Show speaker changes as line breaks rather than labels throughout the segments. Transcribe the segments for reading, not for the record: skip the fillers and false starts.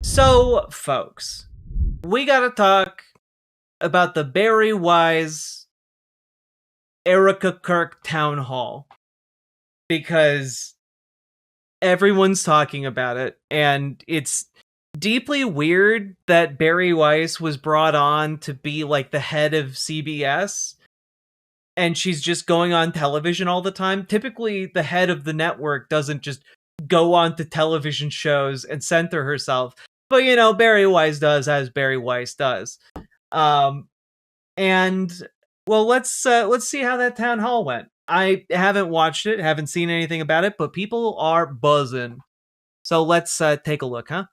So, folks, we gotta talk about the Barry Wise Erika Kirk town hall because everyone's talking about it, and it's deeply weird that Barry Weiss was brought on to be like the head of CBS, and she's just going on television all the time. Typically, the head of the network doesn't just go on to television shows and center herself. But Barry Weiss does as Barry Weiss does. Um and well, let's see how that town hall went. I haven't watched it, haven't seen anything about it, but people are buzzing. So let's take a look, huh?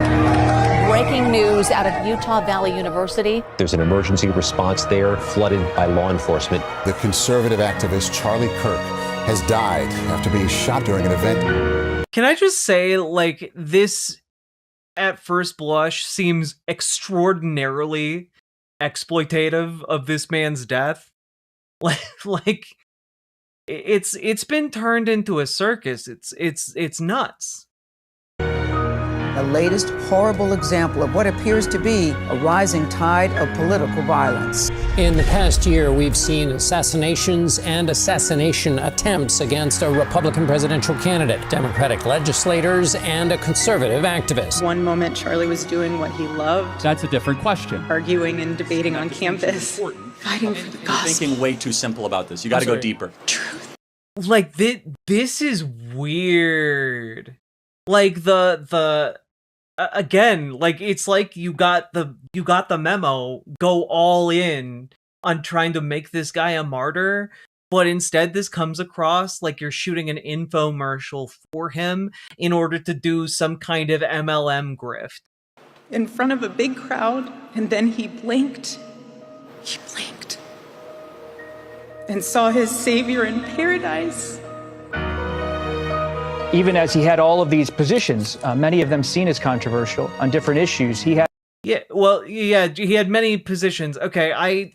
Breaking news out of Utah Valley University.
There's an emergency response there, flooded by law enforcement.
The conservative activist Charlie Kirk has died after being shot during an event.
Can I just say, like, this at first blush seems extraordinarily exploitative of this man's death. Like it's been turned into a circus. It's nuts.
The latest horrible example of what appears to be a rising tide of political violence.
In the past year, we've seen assassinations and assassination attempts against a Republican presidential candidate, Democratic legislators, and a conservative activist.
One moment, Charlie was doing what he loved.
That's a different question.
Arguing and debating on campus. Fighting for the gospel.
You're thinking way too simple about this. You got to go deeper.
Truth.
Like, this is weird. Like, the again, like, it's like you got the memo, go all in on trying to make this guy a martyr, but instead this comes across like you're shooting an infomercial for him in order to do some kind of MLM grift.
In front of a big crowd, and then he blinked. He blinked. And saw his savior in paradise.
Even as he had all of these positions, many of them seen as controversial on different issues, he had...
he had many positions. Okay, I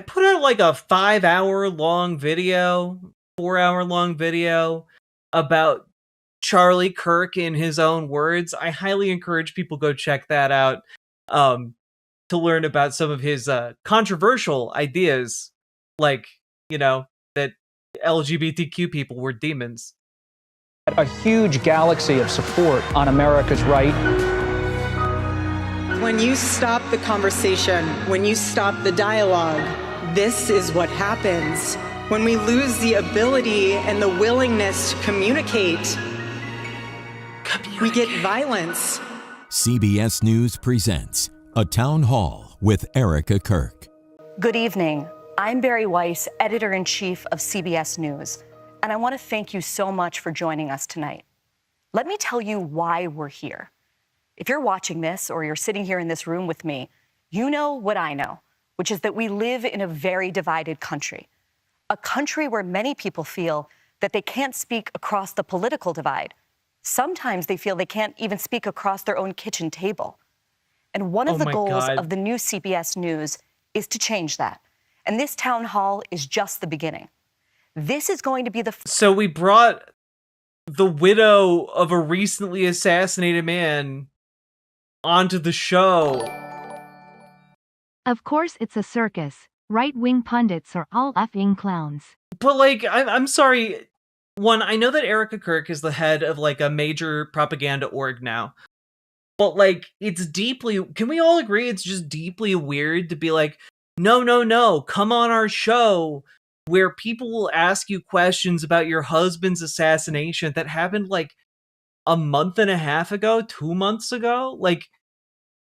put out like a 4-hour-long video about Charlie Kirk in his own words. I highly encourage people go check that out to learn about some of his controversial ideas, like, that LGBTQ people were demons.
A huge galaxy of support on America's right.
When you stop the conversation, when you stop the dialogue, this is what happens. When we lose the ability and the willingness to communicate. We get violence.
CBS News presents A Town Hall with Erika Kirk.
Good evening. I'm Barry Weiss, editor-in-chief of CBS News, and I want to thank you so much for joining us tonight. Let me tell you why we're here. If you're watching this or you're sitting here in this room with me, you know what I know, which is that we live in a very divided country, a country where many people feel that they can't speak across the political divide. Sometimes they feel they can't even speak across their own kitchen table. And one of the goals of the new CBS News is to change that. And this town hall is just the beginning. This is going to be the...
So we brought the widow of a recently assassinated man onto the show.
Of course it's a circus. Right-wing pundits are all effing clowns.
But, like, I'm sorry. One, I know that Erika Kirk is the head of, like, a major propaganda org now. But, like, it's deeply... Can we all agree it's just deeply weird to be like, no, come on our show where people will ask you questions about your husband's assassination that happened, like, a month and a half ago, 2 months ago? Like,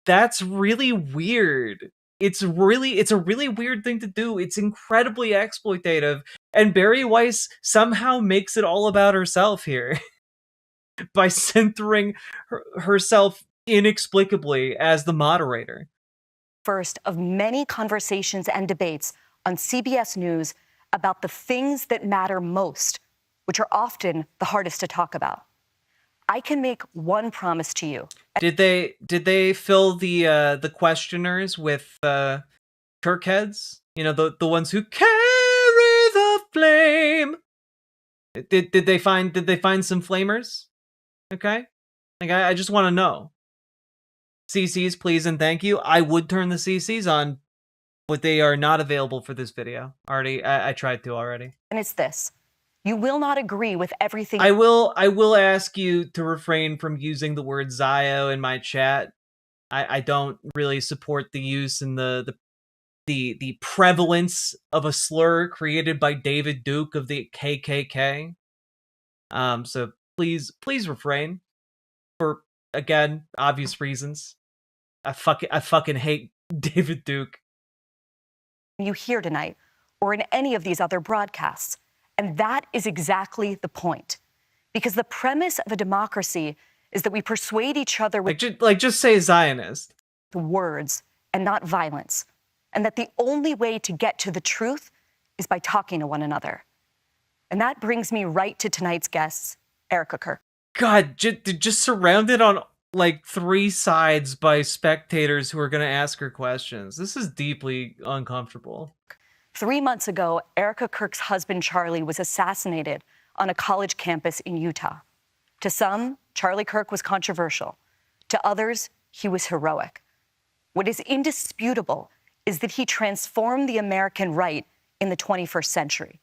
that's really weird. It's a really weird thing to do. It's incredibly exploitative. And Barry Weiss somehow makes it all about herself here by centering herself inexplicably as the moderator.
First of many conversations and debates on CBS News about the things that matter most, which are often the hardest to talk about. I can make one promise to you.
Did they fill the questioners with Kirk heads? You know, the ones who carry the flame. Did they find some flamers? Okay, like I just want to know. CCs, please and thank you. I would turn the CCs on, but they are not available for this video. I tried to already.
And it's this. You will not agree with everything.
I will ask you to refrain from using the word Zio in my chat. I don't really support the use and the prevalence of a slur created by David Duke of the KKK. So please refrain for, again, obvious reasons. I fucking hate David Duke.
You hear tonight or in any of these other broadcasts. And that is exactly the point. Because the premise of a democracy is that we persuade each other with
just say Zionist.
Words and not violence. And that the only way to get to the truth is by talking to one another. And that brings me right to tonight's guests, Erika Kirk.
God, just surrounded on like 3 sides by spectators who are going to ask her questions. This is deeply uncomfortable.
3 months ago, Erika Kirk's husband, Charlie, was assassinated on a college campus in Utah. To some, Charlie Kirk was controversial. To others, he was heroic. What is indisputable is that he transformed the American right in the 21st century.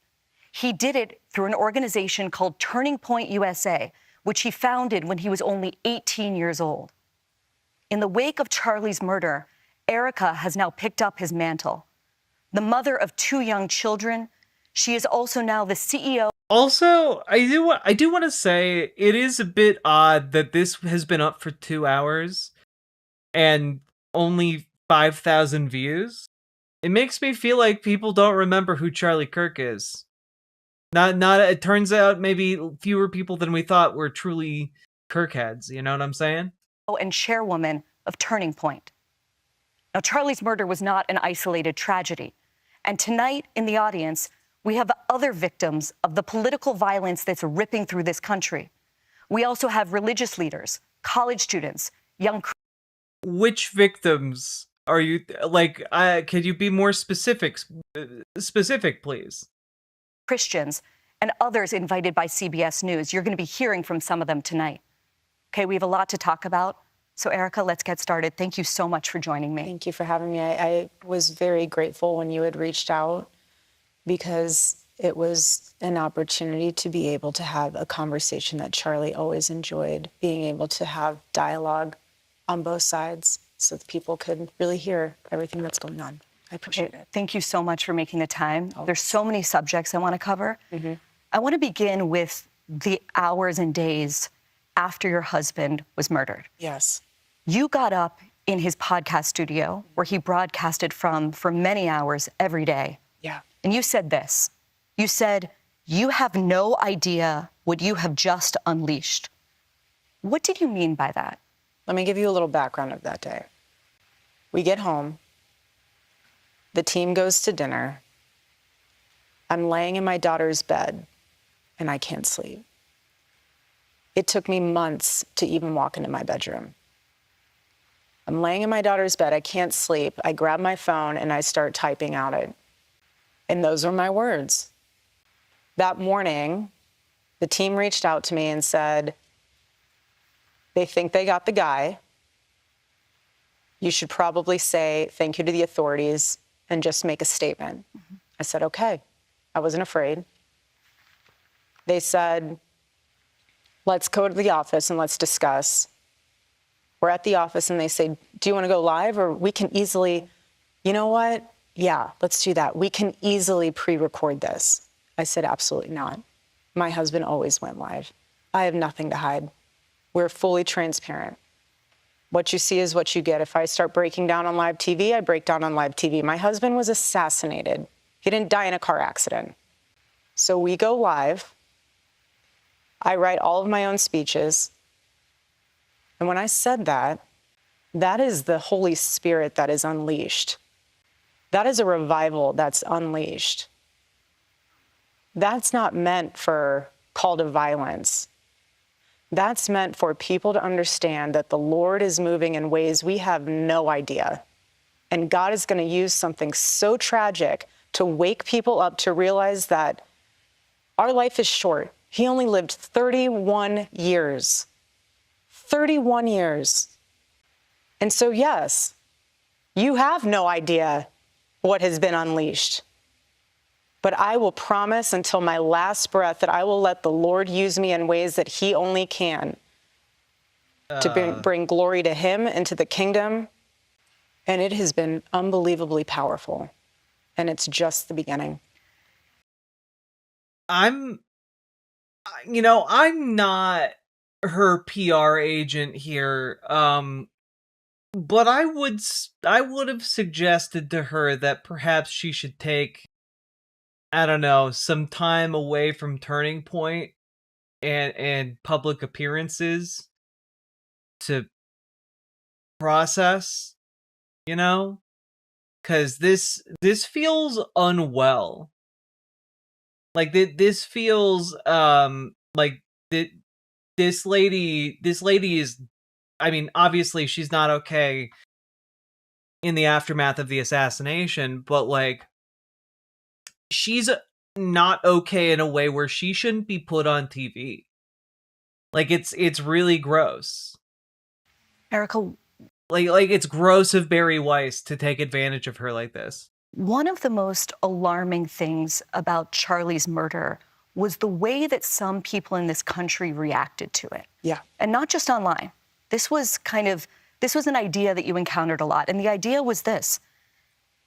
He did it through an organization called Turning Point USA, which he founded when he was only 18 years old. In the wake of Charlie's murder, Erika has now picked up his mantle. The mother of 2 young children, she is also now the CEO.
Also, I do want to say it is a bit odd that this has been up for 2 hours and only 5,000 views. It makes me feel like people don't remember who Charlie Kirk is. It turns out maybe fewer people than we thought were truly Kirkheads, you know what I'm saying?
And chairwoman of Turning Point. Now, Charlie's murder was not an isolated tragedy. And tonight in the audience, we have other victims of the political violence that's ripping through this country. We also have religious leaders, college students, young.
Which victims are you, like, could you be more specific, please?
Christians and others invited by CBS News. You're going to be hearing from some of them tonight. Okay, we have a lot to talk about. So, Erika, let's get started. Thank you so much for joining me.
Thank you for having me. I was very grateful when you had reached out because it was an opportunity to be able to have a conversation that Charlie always enjoyed, being able to have dialogue on both sides so that people could really hear everything that's going on. I appreciate it.
Thank you so much for making the time. There's so many subjects I want to cover.
Mm-hmm.
I want to begin with the hours and days after your husband was murdered.
Yes.
You got up in his podcast studio where he broadcasted from for many hours every day.
Yeah.
And you said this. You said, "You have no idea what you have just unleashed." What did you mean by that?
Let me give you a little background of that day. We get home. The team goes to dinner. I'm laying in my daughter's bed, and I can't sleep. It took me months to even walk into my bedroom. I'm laying in my daughter's bed. I can't sleep. I grab my phone, and I start typing out it. And those are my words. That morning, the team reached out to me and said, they think they got the guy. You should probably say thank you to the authorities and just make a statement. Mm-hmm. I said, okay. I wasn't afraid. They said, let's go to the office and let's discuss. We're at the office and they say, do you want to go live? Or we can easily, you know what? Yeah, let's do that. We can easily pre-record this. I said, absolutely not. My husband always went live. I have nothing to hide. We're fully transparent. What you see is what you get. If I start breaking down on live TV, I break down on live TV. My husband was assassinated. He didn't die in a car accident. So we go live. I write all of my own speeches. And when I said that, that is the Holy Spirit that is unleashed. That is a revival that's unleashed. That's not meant for call to violence. That's meant for people to understand that the Lord is moving in ways we have no idea. And God is going to use something so tragic to wake people up to realize that our life is short. He only lived 31 years. 31 years. And so, yes, you have no idea what has been unleashed. But I will promise until my last breath that I will let the Lord use me in ways that he only can to bring glory to him and to the kingdom. And it has been unbelievably powerful. And it's just the beginning.
I'm not her PR agent here. But I would have suggested to her that perhaps she should take, I don't know, some time away from Turning Point and public appearances to process, because this feels unwell. Like this feels like this lady is, I mean, obviously she's not okay in the aftermath of the assassination, but like she's not okay in a way where she shouldn't be put on TV. Like it's really gross.
Erika,
like it's gross of Barry Weiss to take advantage of her like this.
one of the most alarming things about Charlie's murder was the way that some people in this country reacted to it.
Yeah.
And not just online. This was an idea that you encountered a lot. And the idea was this.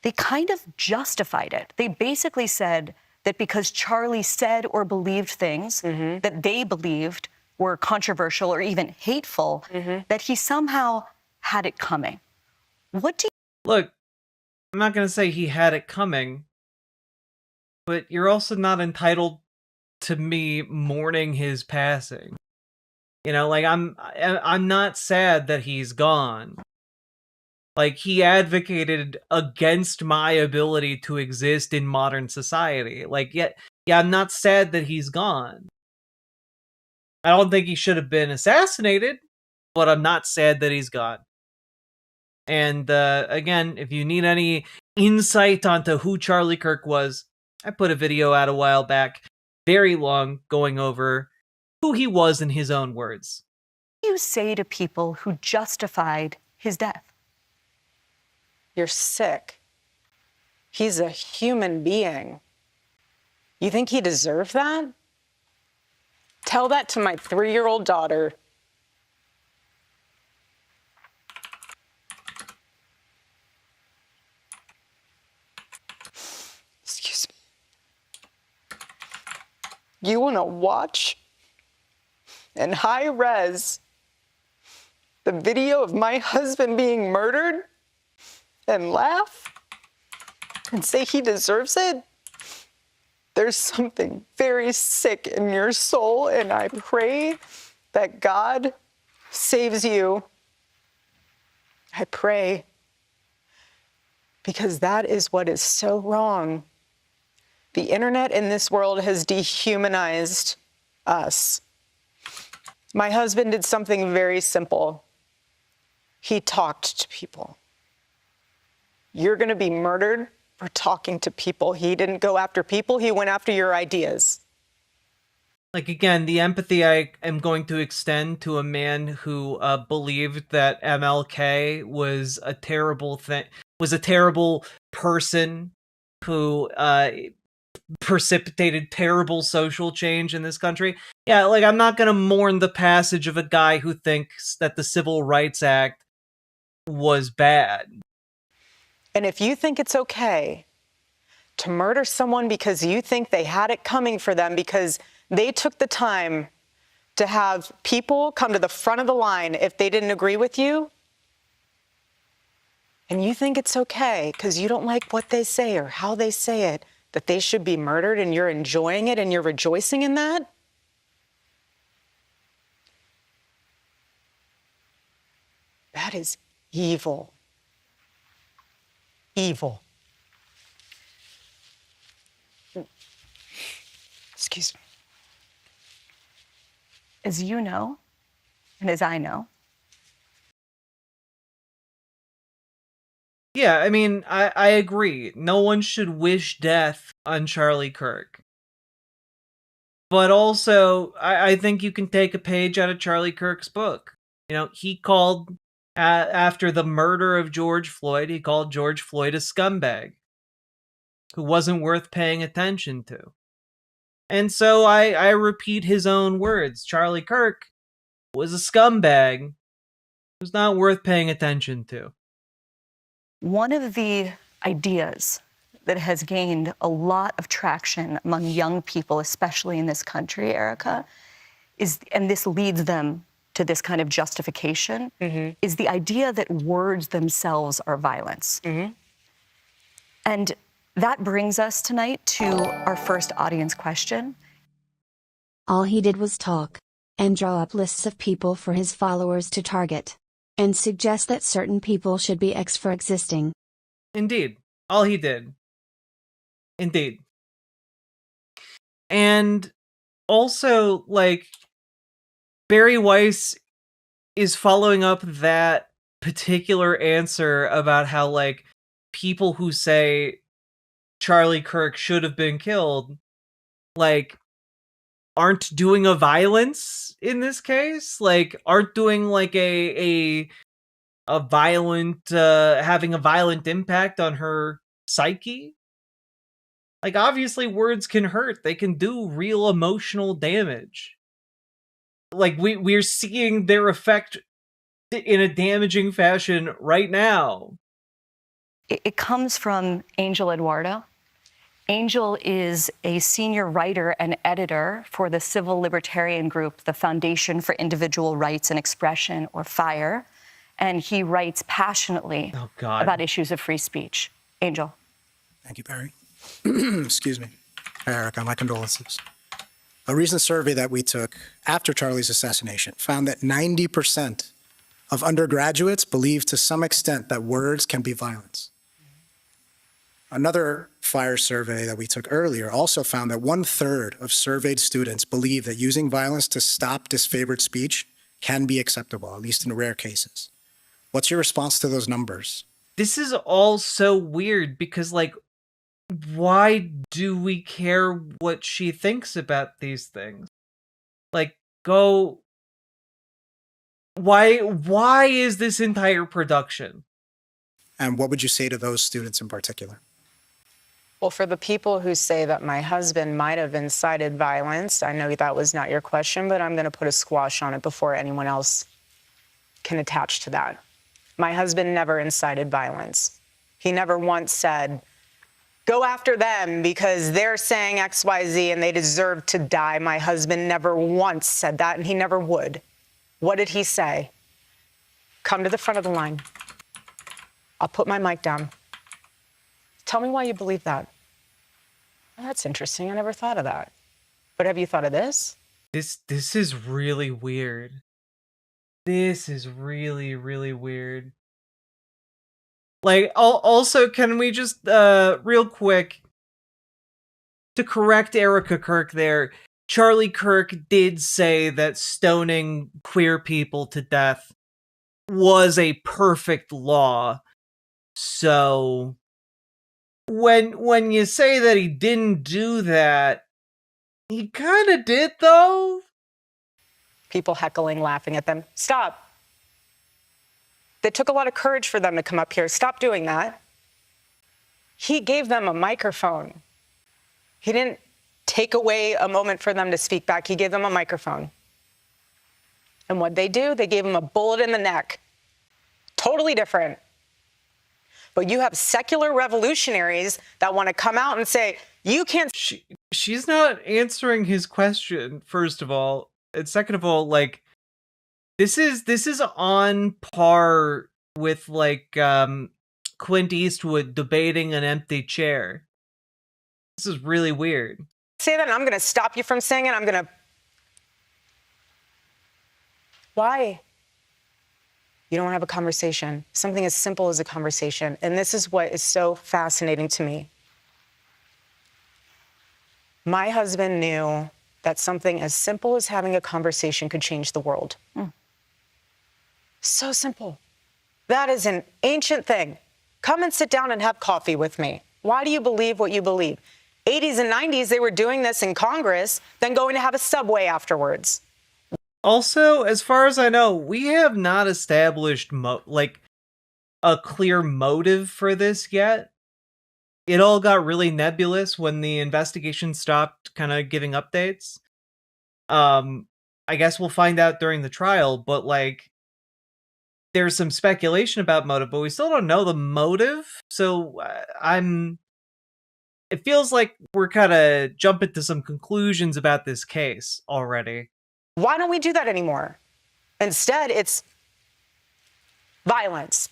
They kind of justified it. They basically said that because Charlie said or believed things that they believed were controversial or even hateful, that he somehow had it coming. What do you...
Look, I'm not going to say he had it coming, but you're also not entitled to me mourning his passing. Like I'm not sad that he's gone. Like, he advocated against my ability to exist in modern society. Like, yeah, I'm not sad that he's gone. I don't think he should have been assassinated, but I'm not sad that he's gone. And again, if you need any insight onto who Charlie Kirk was, I put a video out a while back, very long, going over who he was in his own words.
What do you say to people who justified his death?
You're sick. He's a human being. You think he deserved that? Tell that to my 3-year-old daughter. Excuse me. You want to watch in high res the video of my husband being murdered and laugh and say he deserves it? There's something very sick in your soul, and I pray that God saves you. I pray, because that is what is so wrong. The internet in this world has dehumanized us. My husband did something very simple. He talked to people. You're going to be murdered for talking to people. He didn't go after people. He went after your ideas.
Like, again, the empathy I am going to extend to a man who believed that MLK was a terrible thing, was a terrible person who precipitated terrible social change in this country. Yeah, like, I'm not going to mourn the passage of a guy who thinks that the Civil Rights Act was bad.
And if you think it's okay to murder someone because you think they had it coming for them, because they took the time to have people come to the front of the line if they didn't agree with you, and you think it's okay because you don't like what they say or how they say it, that they should be murdered, and you're enjoying it and you're rejoicing in that, that is evil. Evil. Excuse me.
As you know, and as I know.
Yeah, I mean, I agree. No one should wish death on Charlie Kirk. But also, I think you can take a page out of Charlie Kirk's book. He called After the murder of George Floyd, he called George Floyd a scumbag who wasn't worth paying attention to. And so I repeat his own words. Charlie Kirk was a scumbag who's not worth paying attention to.
One of the ideas that has gained a lot of traction among young people, especially in this country, Erika, and this leads them to this kind of justification, is the idea that words themselves are violence. And that brings us tonight to our first audience question.
All he did was talk and draw up lists of people for his followers to target and suggest that certain people should be X for existing.
Indeed. All he did. Indeed. And also, like, Barry Weiss is following up that particular answer about how, like, people who say Charlie Kirk should have been killed, like, aren't doing a violence in this case, like, aren't doing like a violent having a violent impact on her psyche. Like, obviously words can hurt. They can do real emotional damage. Like, we're seeing their effect in a damaging fashion right now.
It comes from Angel Eduardo. Angel is a senior writer and editor for the civil libertarian group, the Foundation for Individual Rights and Expression, or FIRE, and he writes passionately about issues of free speech. Angel.
Thank you, Barry. Excuse me. Erika, my condolences. A recent survey that we took after Charlie's assassination found that 90% of undergraduates believe to some extent that words can be violence. Another FIRE survey that we took earlier also found that 1/3 of surveyed students believe that using violence to stop disfavored speech can be acceptable, at least in rare cases. What's your response to those numbers?
This is all so weird because, like, why do we care what she thinks about these things? Like, why is this entire production?
And what would you say to those students in particular?
Well, for the people who say that my husband might have incited violence, I know that was not your question, but I'm going to put a squash on it before anyone else can attach to that. My husband never incited violence. He never once said, go after them because they're saying X, Y, Z and they deserve to die. My husband never once said that, and he never would. What did he say? Come to the front of the line. I'll put my mic down. Tell me why you believe that. Oh, that's interesting. I never thought of that. But have you thought of this?
This is really weird. This is really, really weird. Like, also, can we just, real quick, to correct Erika Kirk there, Charlie Kirk did say that stoning queer people to death was a perfect law. So when you say that he didn't do that, he kind of did, though.
People heckling, laughing at them. Stop. It took a lot of courage for them to come up here. Stop doing that. He gave them a microphone. He didn't take away a moment for them to speak back. He gave them a microphone. And what'd they do? They gave him a bullet in the neck. Totally different. But you have secular revolutionaries that want to come out and say, you can't.
She's not answering his question, first of all. And second of all, like, this is on par with, like, Clint Eastwood debating an empty chair. This is really weird.
Say that and I'm going to stop you from saying it. I'm going to. Why? You don't want to have a conversation. Something as simple as a conversation. And this is what is so fascinating to me. My husband knew that something as simple as having a conversation could change the world. So simple. That is an ancient thing. Come and sit down and have coffee with me. Why do you believe what you believe? 80s and 90s, they were doing this in Congress, then going to have a Subway afterwards.
Also, as far as I know, we have not established a clear motive for this yet. It all got really nebulous when the investigation stopped kind of giving updates. I guess we'll find out during the trial, but there's some speculation about motive, but we still don't know the motive. So it feels like we're kind of jumping to some conclusions about this case already.
Why don't we do that anymore? Instead, it's violence.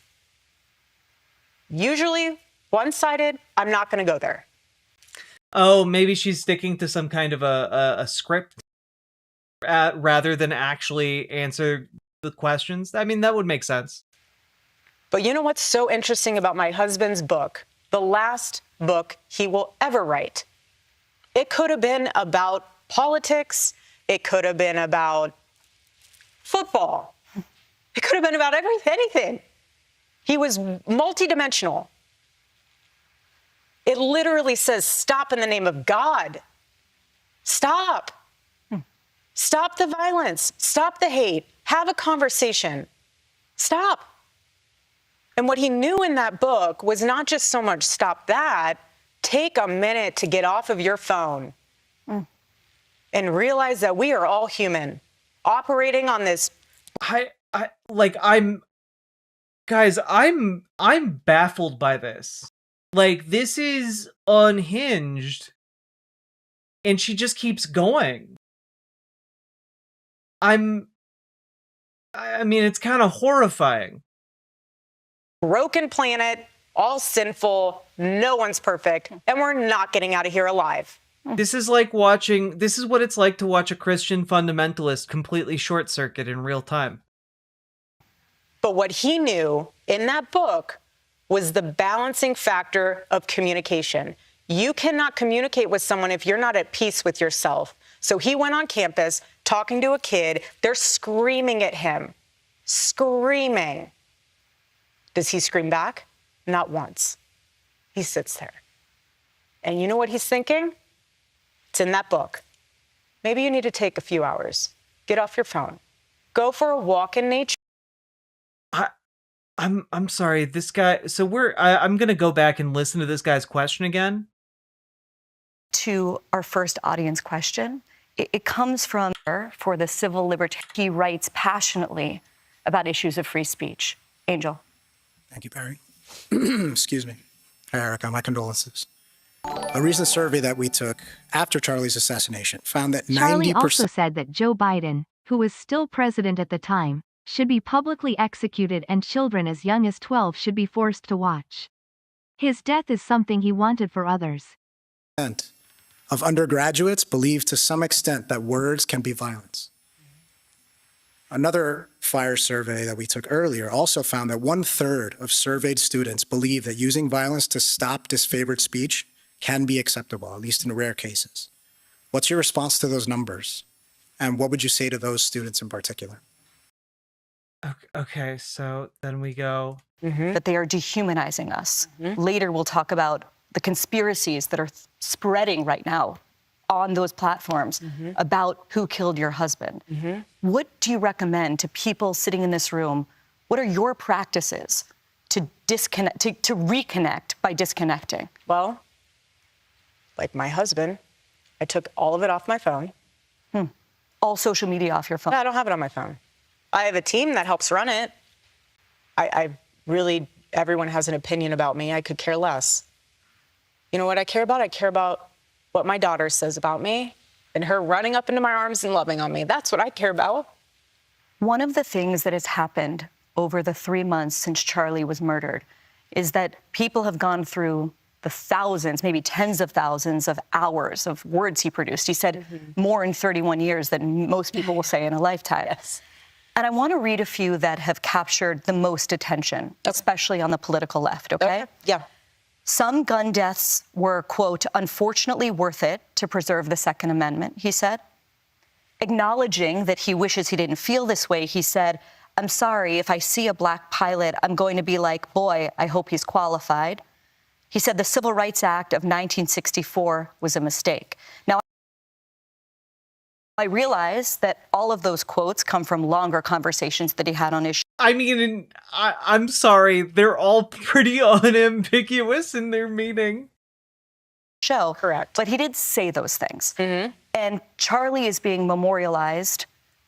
Usually one-sided. I'm not going to go there.
Oh, maybe she's sticking to some kind of a script rather than actually answer the questions. I mean, that would make sense.
But you know what's so interesting about my husband's book, the last book he will ever write? It could have been about politics. It could have been about football. It could have been about anything. He was multidimensional. It literally says, stop in the name of God. Stop. Stop the violence. Stop the hate. Have a conversation. Stop. And what he knew in that book was not just so much stop that, take a minute to get off of your phone and realize that we are all human operating on this.
I'm baffled by this. This is unhinged, and she just keeps going. I mean, it's kind of horrifying.
Broken planet, all sinful, no one's perfect, and we're not getting out of here alive.
This is what it's like to watch a Christian fundamentalist completely short circuit in real time.
But what he knew in that book was the balancing factor of communication. You cannot communicate with someone if you're not at peace with yourself. So he went on campus talking to a kid. They're screaming at him. Screaming. Does he scream back? Not once. He sits there. And you know what he's thinking? It's in that book. Maybe you need to take a few hours. Get off your phone. Go for a walk in nature.
I'm sorry, this guy. So I'm gonna go back and listen to this guy's question again.
To our first audience question, it comes from for the civil liberty. He writes passionately about issues of free speech. Angel.
Thank you, Barry. Excuse me. Hi, Erika. My condolences. A recent survey that we took after Charlie's assassination found that 90%.
Charlie also said that Joe Biden, who was still president at the time, should be publicly executed and children as young as 12 should be forced to watch. His death is something he wanted for others.
Of undergraduates believe to some extent that words can be violence. Another FIRE survey that we took earlier also found that 1/3 of surveyed students believe that using violence to stop disfavored speech can be acceptable, at least in rare cases. What's your response to those numbers? And what would you say to those students in particular?
Okay, so then we go.
That they are dehumanizing us. Later, we'll talk about the conspiracies that are spreading right now on those platforms about who killed your husband. What do you recommend to people sitting in this room? What are your practices to disconnect, to reconnect by disconnecting?
Well, like my husband, I took all of it off my phone.
All social media off your phone?
No, I don't have it on my phone. I have a team that helps run it. I really, everyone has an opinion about me. I could care less. You know what I care about? I care about what my daughter says about me and her running up into my arms and loving on me. That's what I care about.
One of the things that has happened over the 3 months since Charlie was murdered is that people have gone through the thousands, maybe tens of thousands of hours of words he produced. He said more in 31 years than most people will say in a lifetime.
Yes.
And I want to read a few that have captured the most attention, especially on the political left, okay?
Yeah.
Some gun deaths were, quote, unfortunately worth it to preserve the Second Amendment, he said. Acknowledging that he wishes he didn't feel this way, he said, I'm sorry, if I see a black pilot, I'm going to be like, boy, I hope he's qualified. He said the Civil Rights Act of 1964 was a mistake. Now, I realize that all of those quotes come from longer conversations that he had on his
I mean, I'm sorry, they're all pretty unambiguous in their meaning.
show.
Correct.
But he did say those things. And Charlie is being memorialized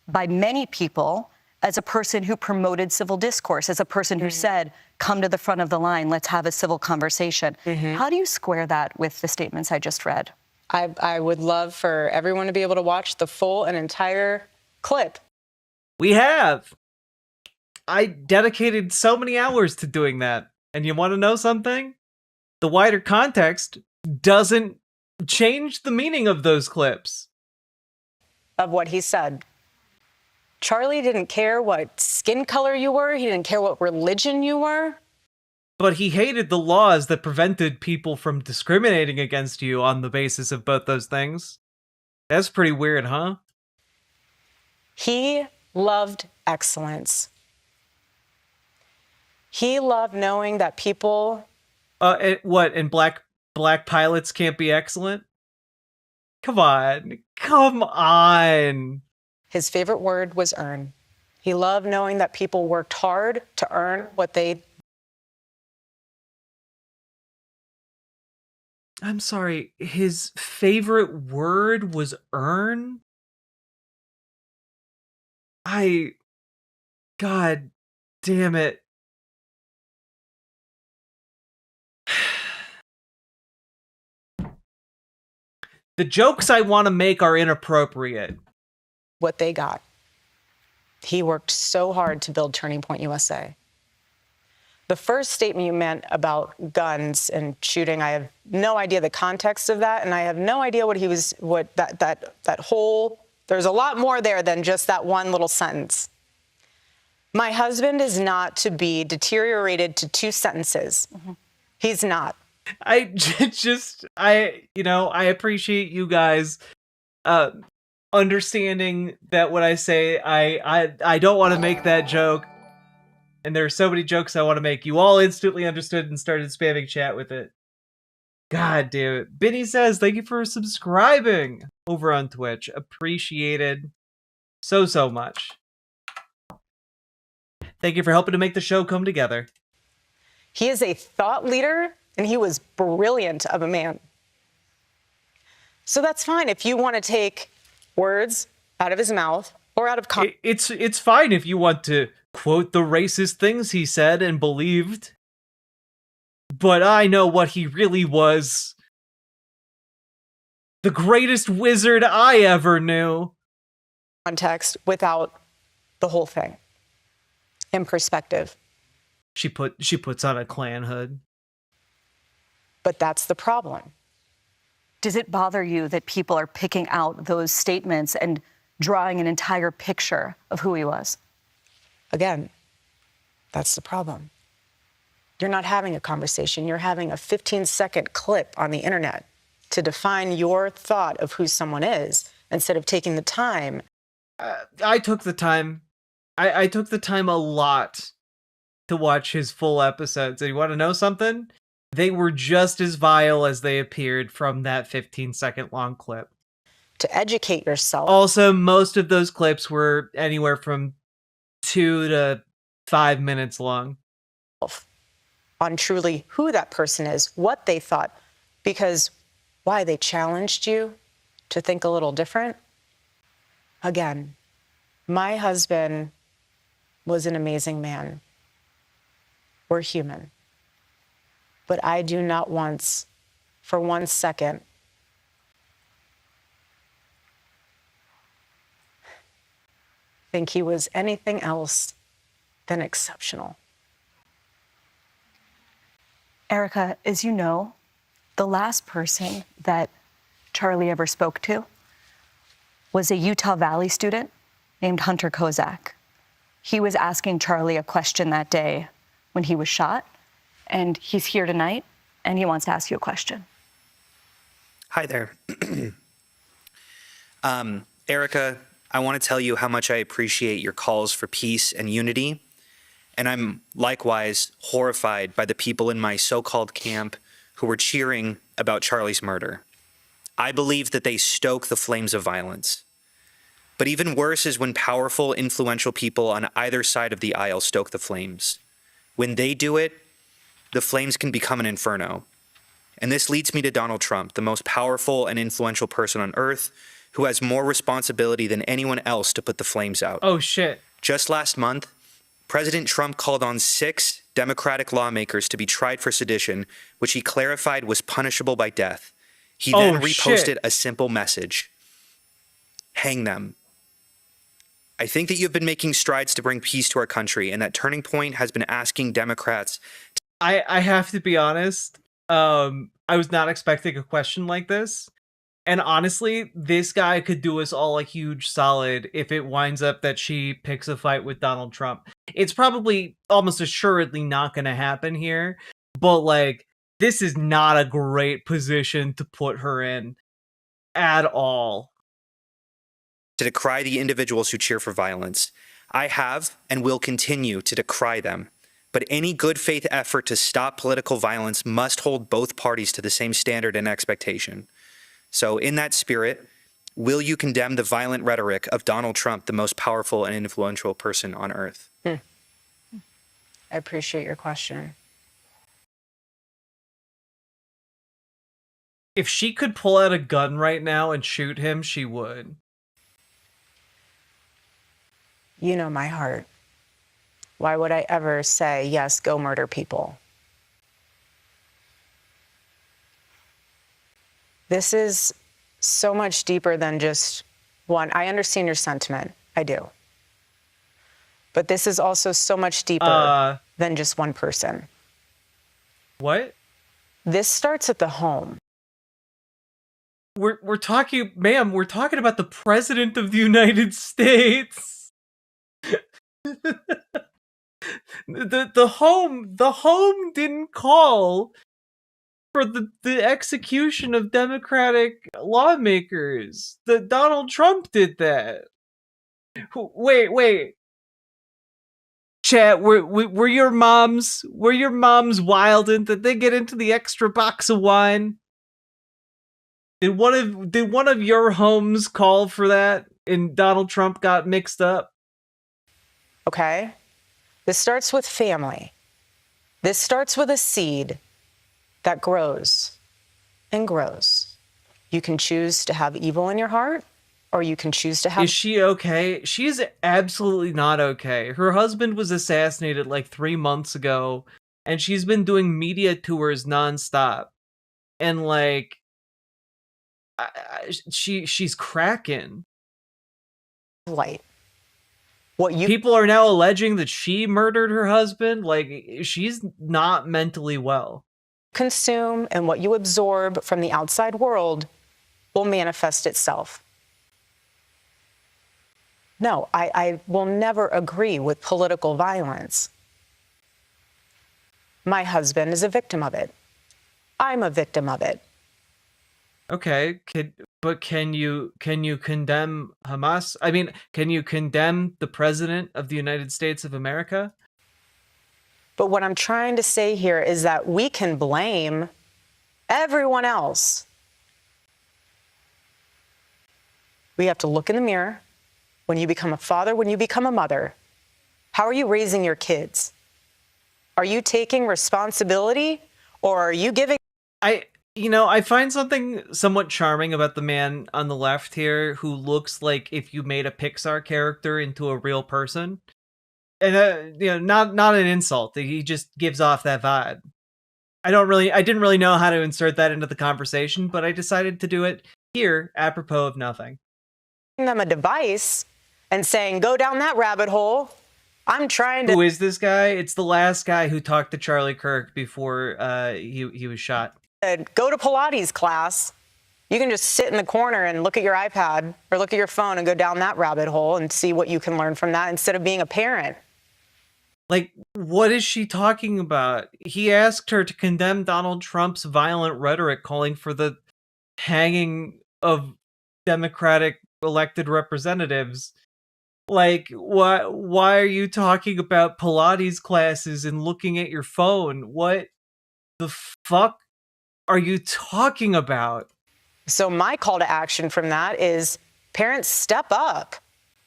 by many people as a person who promoted civil discourse, as a person who said, come to the front of the line, let's have a civil conversation. How do you square that with the statements I just read?
I would love for everyone to be able to watch the full and entire clip.
We have. I dedicated so many hours to doing that. And you want to know something? The wider context doesn't change the meaning of those clips.
Of what he said. Charlie didn't care what skin color you were. He didn't care what religion you were.
But he hated the laws that prevented people from discriminating against you on the basis of both those things. That's pretty weird, huh?
He loved excellence. He loved knowing that people...
What, and black pilots can't be excellent? Come on. Come on.
His favorite word was earn. He loved knowing that people worked hard to earn what they...
I'm sorry, his favorite word was earn? God damn it. The jokes I want to make are inappropriate.
What they got. He worked so hard to build Turning Point USA. The first statement you meant about guns and shooting, I have no idea the context of that, and I have no idea what he was, that whole, there's a lot more there than just that one little sentence. My husband is not to be deteriorated to 2 sentences. He's not.
I appreciate you guys understanding that when I say I don't want to make that joke, and there are so many jokes I want to make, you all instantly understood and started spamming chat with it. God damn it. Benny says, thank you for subscribing over on Twitch. Appreciated so much. Thank you for helping to make the show come together.
He is a thought leader, and he was brilliant of a man. So that's fine if you want to take words out of his mouth or out of context.
It's fine if you want to quote the racist things he said and believed. But I know what he really was. The greatest wizard I ever knew.
Context without the whole thing. In perspective.
She puts on a Klan hood.
But that's the problem.
Does it bother you that people are picking out those statements and drawing an entire picture of who he was?
Again, that's the problem. You're not having a conversation. You're having a 15-second clip on the internet to define your thought of who someone is instead of taking the time.
I took the time. I took the time a lot to watch his full episodes. And you want to know something? They were just as vile as they appeared from that 15-second long clip.
To educate yourself.
Also, most of those clips were anywhere from 2 to 5 minutes long.
On truly who that person is, what they thought. Because why? They challenged you to think a little different. Again, my husband was an amazing man. We're human. But I do not once, for 1 second, think he was anything else than exceptional.
Erika, as you know, the last person that Charlie ever spoke to was a Utah Valley student named Hunter Kozak. He was asking Charlie a question that day when he was shot, and he's here tonight, and he wants to ask you a question.
Hi there. Erika, I want to tell you how much I appreciate your calls for peace and unity, and I'm likewise horrified by the people in my so-called camp who were cheering about Charlie's murder. I believe that they stoke the flames of violence. But even worse is when powerful, influential people on either side of the aisle stoke the flames. When they do it, the flames can become an inferno. And this leads me to Donald Trump, the most powerful and influential person on earth, who has more responsibility than anyone else to put the flames out.
Oh, shit.
Just last month, President Trump called on 6 Democratic lawmakers to be tried for sedition, which he clarified was punishable by death. He then reposted a simple message: hang them. I think that you've been making strides to bring peace to our country, and that turning point has been asking Democrats.
I have to be honest. I was not expecting a question like this. And honestly, this guy could do us all a huge solid if it winds up that she picks a fight with Donald Trump. It's probably almost assuredly not going to happen here, but like, this is not a great position to put her in at all.
To decry the individuals who cheer for violence. I have and will continue to decry them. But any good faith effort to stop political violence must hold both parties to the same standard and expectation. So in that spirit, will you condemn the violent rhetoric of Donald Trump, the most powerful and influential person on earth?
I appreciate your question.
If she could pull out a gun right now and shoot him, she would.
You know my heart. Why would I ever say, yes, go murder people? This is so much deeper than just one. I understand your sentiment. I do. But this is also so much deeper than just one person.
What?
This starts at the home.
We're talking, ma'am, we're talking about the President of the United States. The home didn't call for the execution of Democratic lawmakers. The Donald Trump did that. Wait. Chat, were your moms wild? Did they get into the extra box of wine? Did one of your homes call for that and Donald Trump got mixed up?
Okay? This starts with family. This starts with a seed that grows and grows. You can choose to have evil in your heart, or you can choose to have...
Is she okay? She's absolutely not okay. Her husband was assassinated like 3 months ago, and she's been doing media tours nonstop. And like, she's cracking.
Light.
People are now alleging that she murdered her husband. Like, she's not mentally well.
Consume and what you absorb from the outside world will manifest itself. No, I will never agree with political violence. My husband is a victim of it. I'm a victim of it.
Okay, but can you condemn Hamas? I mean, can you condemn the President of the United States of America?
But what I'm trying to say here is that we can blame everyone else. We have to look in the mirror. When you become a father, when you become a mother, how are you raising your kids? Are you taking responsibility, or are you giving...
I find something somewhat charming about the man on the left here who looks like if you made a Pixar character into a real person. And not an insult. He just gives off that vibe. I didn't really know how to insert that into the conversation, but I decided to do it here apropos of nothing.
Them a device and saying, go down that rabbit hole. I'm trying to...
Who is this guy? It's the last guy who talked to Charlie Kirk before he was shot.
Go to Pilates class. You can just sit in the corner and look at your iPad or look at your phone and go down that rabbit hole and see what you can learn from that instead of being a parent.
Like, what is she talking about? He asked her to condemn Donald Trump's violent rhetoric calling for the hanging of Democratic elected representatives. Like, why are you talking about Pilates classes and looking at your phone? What the fuck are you talking about?
So my call to action from that is parents, step up.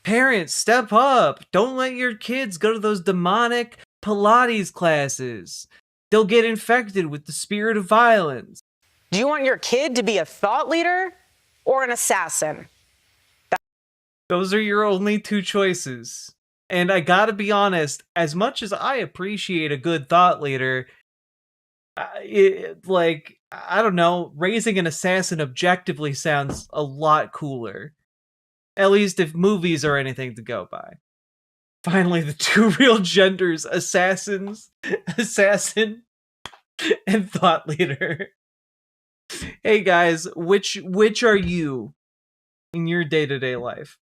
Parents, step up. Don't let your kids go to those demonic Pilates classes. They'll get infected with the spirit of violence.
Do you want your kid to be a thought leader or an assassin?
Those are your only two choices. And I gotta be honest, as much as I appreciate a good thought leader, I don't know, raising an assassin objectively sounds a lot cooler. At least if movies are anything to go by. Finally, the two real genders, assassin, and thought leader. Hey guys, which are you in your day-to-day life?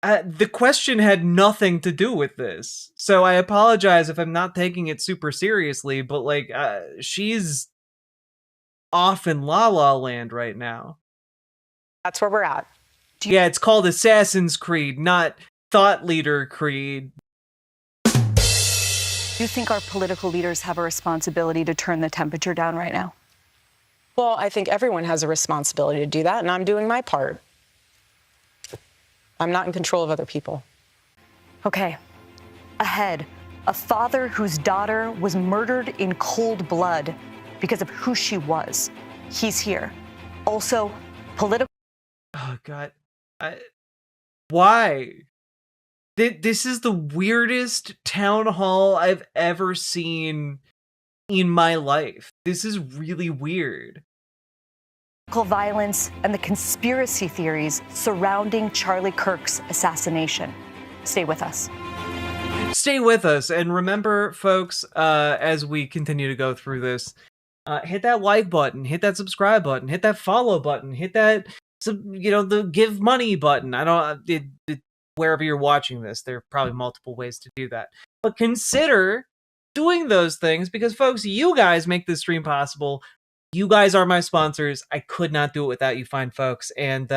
The question had nothing to do with this, so I apologize if I'm not taking it super seriously, but like, she's off in La La Land right now.
That's where we're at.
Yeah, it's called Assassin's Creed, not Thought Leader Creed.
Do you think our political leaders have a responsibility to turn the temperature down right now?
Well, I think everyone has a responsibility to do that, and I'm doing my part. I'm not in control of other people.
Okay. Ahead, a father whose daughter was murdered in cold blood because of who she was. He's here. Also, political.
Oh, God. Why? This is the weirdest town hall I've ever seen in my life. This is really weird.
Violence and the conspiracy theories surrounding Charlie Kirk's assassination. Stay with us.
Stay with us. And remember, folks, as we continue to go through this, hit that like button, hit that subscribe button, hit that follow button, hit that, the give money button. Wherever you're watching this, there are probably multiple ways to do that. But consider doing those things because, folks, you guys make this stream possible. You guys are my sponsors. I could not do it without you fine folks. And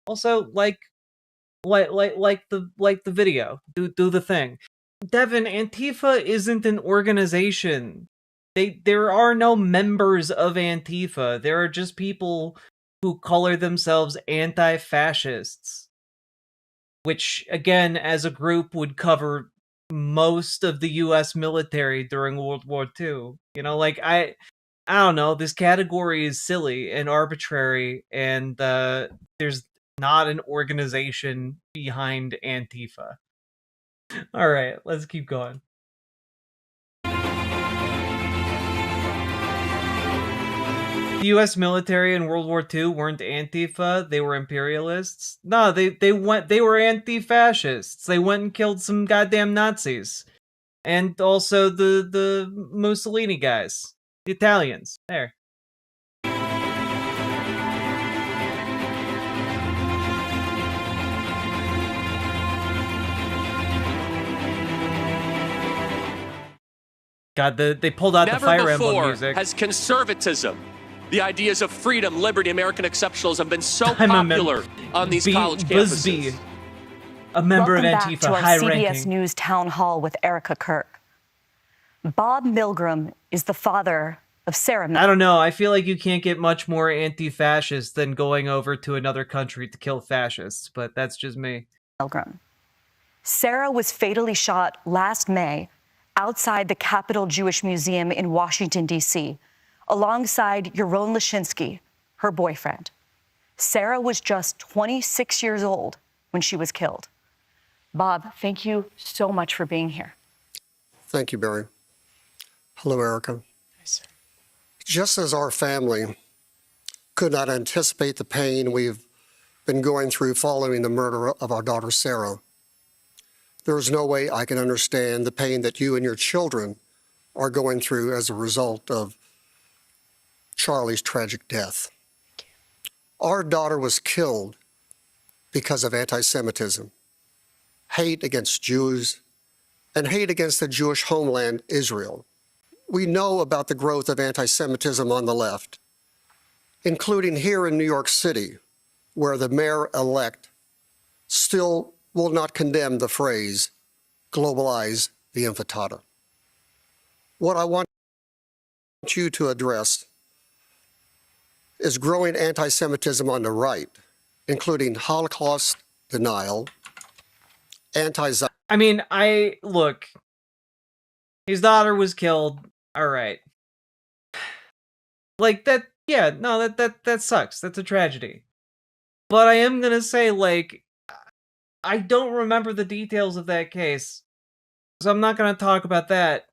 also, like the video. Do the thing. Devin, Antifa isn't an organization. There are no members of Antifa. There are just people who color themselves anti-fascists. Which, again, as a group would cover most of the US military during World War II. I don't know, this category is silly and arbitrary, and there's not an organization behind Antifa. All right, let's keep going. The US military in World War II weren't Antifa, they were imperialists. No, they were anti-fascists. They went and killed some goddamn Nazis. And also the Mussolini guys. The Italians. There. God, they pulled out the Fire Emblem music.
Has conservatism, the ideas of freedom, liberty, American exceptionalism have been so popular on these college campuses.
A member of
Welcome
Antifa,
back to our
high-ranking.
CBS News Town Hall with Erika Kirk. Bob Milgram is the father of Sarah.
I don't know. I feel like you can't get much more anti-fascist than going over to another country to kill fascists, but that's just me.
Milgram. Sarah was fatally shot last May outside the Capitol Jewish Museum in Washington, D.C., alongside Yaron Lashinsky, her boyfriend. Sarah was just 26 years old when she was killed. Bob, thank you so much for being here.
Thank you, Barry. Hello, Erika.
Hi, sir.
Just as our family could not anticipate the pain we've been going through following the murder of our daughter, Sarah, there is no way I can understand the pain that you and your children are going through as a result of Charlie's tragic death. Our daughter was killed because of anti-Semitism, hate against Jews, and hate against the Jewish homeland, Israel. We know about the growth of anti-Semitism on the left, including here in New York City, where the mayor-elect still will not condemn the phrase, globalize the intifada. What I want you to address is growing anti-Semitism on the right, including Holocaust denial,
I mean, look, his daughter was killed. All right. Like that, yeah, no, that sucks. That's a tragedy. But I am gonna say, like, I don't remember the details of that case, so I'm not gonna talk about that.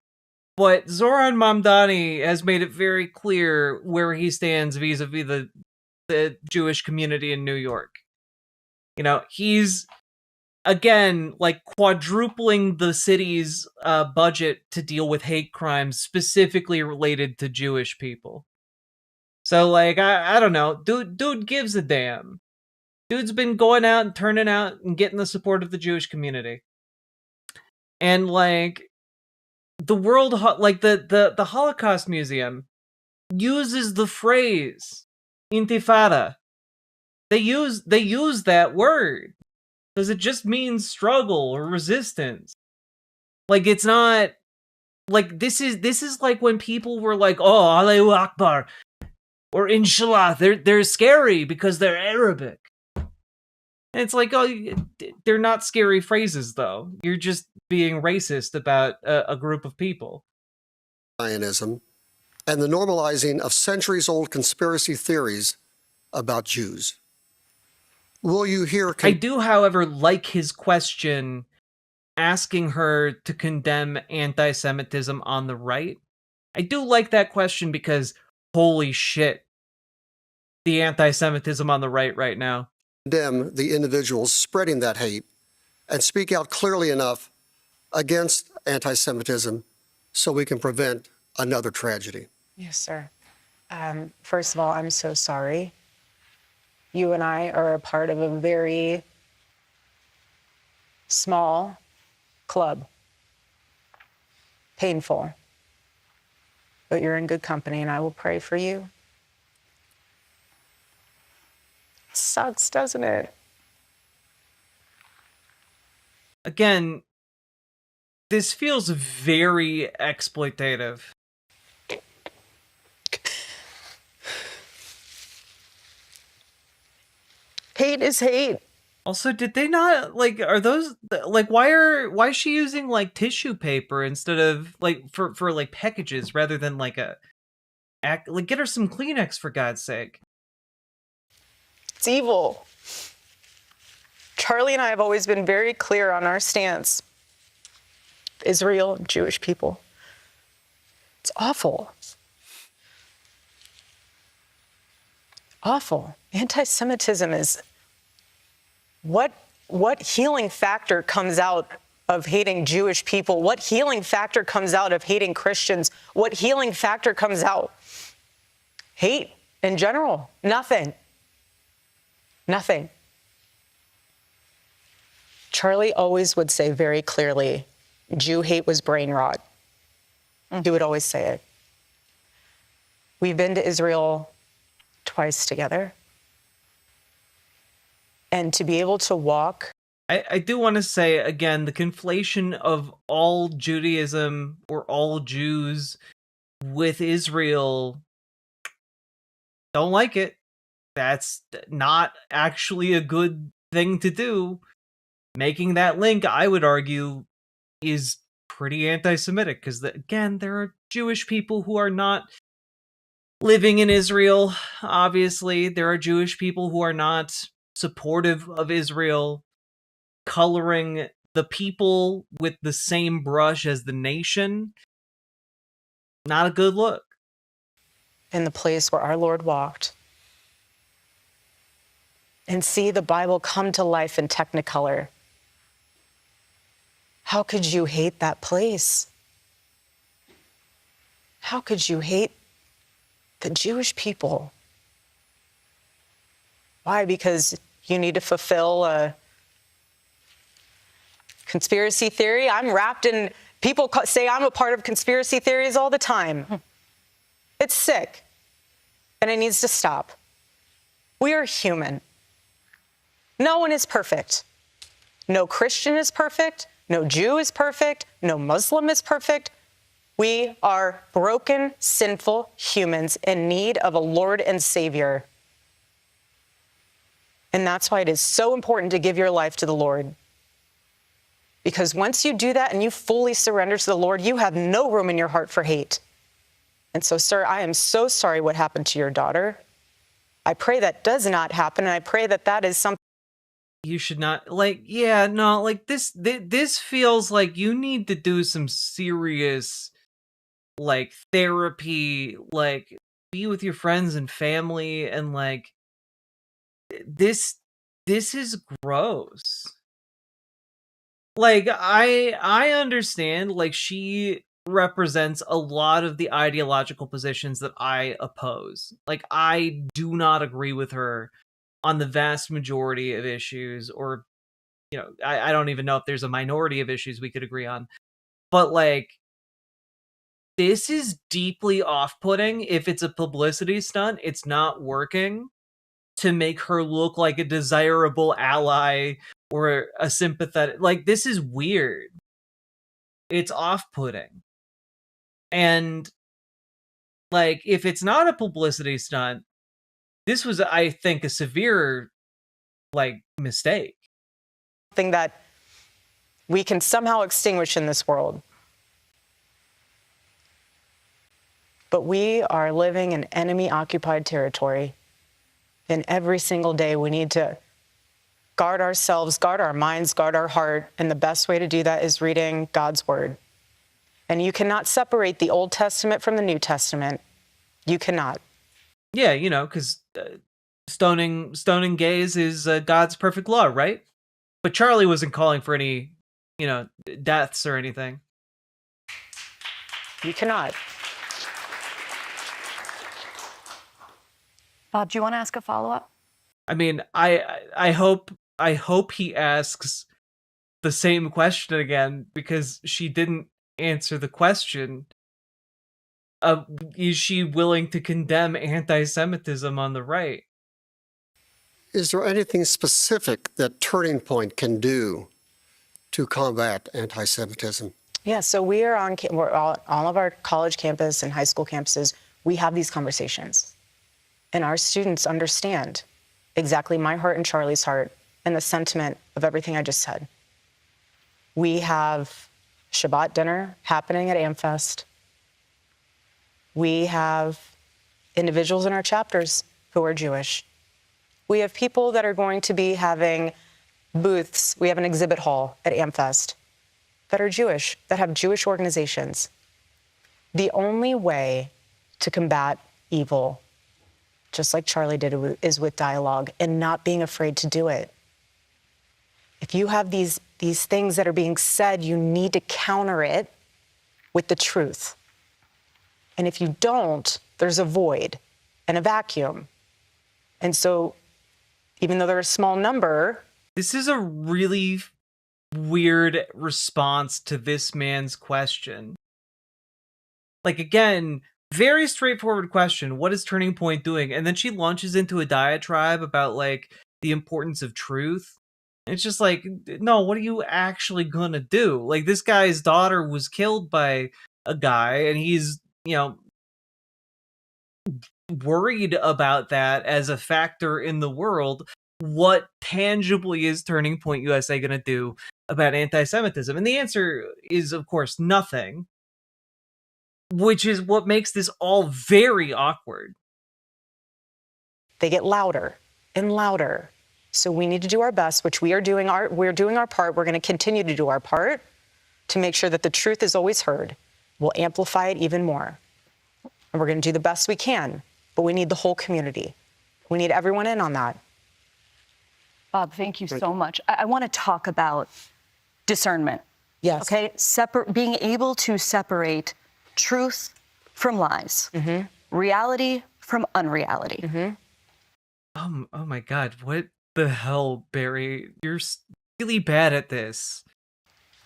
But Zoran Mamdani has made it very clear where he stands vis-a-vis the Jewish community in New York. You know, he's, again, like, quadrupling the city's budget to deal with hate crimes specifically related to Jewish people. So, like, I don't know. Dude gives a damn. Dude's been going out and turning out and getting the support of the Jewish community. And, like, the the Holocaust Museum uses the phrase intifada. They use that word because it just means struggle or resistance. Like, it's not like this is like when people were like, "Oh, Allahu Akbar," or "Inshallah." They're scary because they're Arabic. And it's like, oh, they're not scary phrases, though. You're just being racist about a group of people.
Zionism and the normalizing of centuries-old conspiracy theories about Jews. Will you hear...
I do, however, like his question asking her to condemn anti-Semitism on the right. I do like that question because, holy shit, the anti-Semitism on the right now.
Condemn the individuals spreading that hate and speak out clearly enough against anti-Semitism so we can prevent another tragedy.
Yes, sir. First of all, I'm so sorry. You and I are a part of a very small club. Painful. But you're in good company, and I will pray for you. It sucks, doesn't it?
Again, this feels very exploitative.
Hate is hate.
Also, did they not, like, are those, like, why is she using, like, tissue paper instead of, like, for like, packages rather than, like, like, get her some Kleenex, for God's sake.
It's evil. Charlie and I have always been very clear on our stance. Israel, Jewish people. It's awful. Awful. Anti-Semitism is... What healing factor comes out of hating Jewish people? What healing factor comes out of hating Christians? What healing factor comes out? Hate in general. Nothing. Nothing. Charlie always would say very clearly, Jew hate was brain rot. He would always say it. We've been to Israel twice together. And to be able to walk.
I do want to say, again, the conflation of all Judaism or all Jews with Israel, don't like it. That's not actually a good thing to do. Making that link, I would argue, is pretty anti-Semitic because, again, there are Jewish people who are not living in Israel. Obviously, there are Jewish people who are not supportive of Israel. Coloring the people with the same brush as the nation, not a good look.
In the place where our Lord walked, and see the Bible come to life in Technicolor. How could you hate that place? How could you hate the Jewish people? Why? Because you need to fulfill a conspiracy theory? I'm wrapped in, people say I'm a part of conspiracy theories all the time. It's sick, and it needs to stop. We are human. No one is perfect. No Christian is perfect. No Jew is perfect. No Muslim is perfect. We are broken, sinful humans in need of a Lord and Savior. And that's why it is so important to give your life to the Lord. Because once you do that and you fully surrender to the Lord, you have no room in your heart for hate. And so, sir, I am so sorry what happened to your daughter. I pray that does not happen, and I pray that that is something
you should not, like, yeah, no, like, this feels like you need to do some serious, like, therapy, like, be with your friends and family, and, like, this is gross. Like, I understand, like, she represents a lot of the ideological positions that I oppose. Like, I do not agree with her on the vast majority of issues, or, you know, I don't even know if there's a minority of issues we could agree on. But, like, this is deeply off-putting. If it's a publicity stunt, it's not working to make her look like a desirable ally or a sympathetic, like, this is weird. It's off-putting. And, like, if it's not a publicity stunt, this was, I think, a severe, like, mistake.
Something that we can somehow extinguish in this world. But we are living in enemy-occupied territory. And every single day we need to guard ourselves, guard our minds, guard our heart. And the best way to do that is reading God's word. And you cannot separate the Old Testament from the New Testament. You cannot.
Yeah, you know, because stoning gays is God's perfect law, right? But Charlie wasn't calling for any, you know, deaths or anything.
You cannot.
Bob, do you want to ask a follow-up?
I mean, I hope he asks the same question again, because she didn't answer the question of, is she willing to condemn anti-Semitism on the right?
Is there anything specific that Turning Point can do to combat anti-Semitism?
Yeah, so we're all of our college campus and high school campuses, we have these conversations. And our students understand exactly my heart and Charlie's heart and the sentiment of everything I just said. We have Shabbat dinner happening at AmFest. We have individuals in our chapters who are Jewish. We have people that are going to be having booths. We have an exhibit hall at AmFest that are Jewish, that have Jewish organizations. The only way to combat evil, just like Charlie did, is with dialogue and not being afraid to do it. If you have these things that are being said, you need to counter it with the truth. And if you don't, there's a void and a vacuum. And so, even though they're a small number...
This is a really weird response to this man's question. Like, again, very straightforward question. What is Turning Point doing? And then she launches into a diatribe about, like, the importance of truth. And it's just like, no, what are you actually gonna do? Like, this guy's daughter was killed by a guy, and he's, you know, worried about that as a factor in the world. What tangibly is Turning Point USA gonna do about anti-Semitism? And the answer is, of course, nothing. Which is what makes this all very awkward.
They get louder and louder. So we need to do our best, which we are doing we're doing our part. We're going to continue to do our part to make sure that the truth is always heard. We'll amplify it even more. And we're going to do the best we can, but we need the whole community. We need everyone in on that.
Bob, thank you so much. I want to talk about discernment.
Yes.
Okay, being able to separate truth from lies, reality from unreality.
Oh my God, what the hell, Barry? You're really bad at this.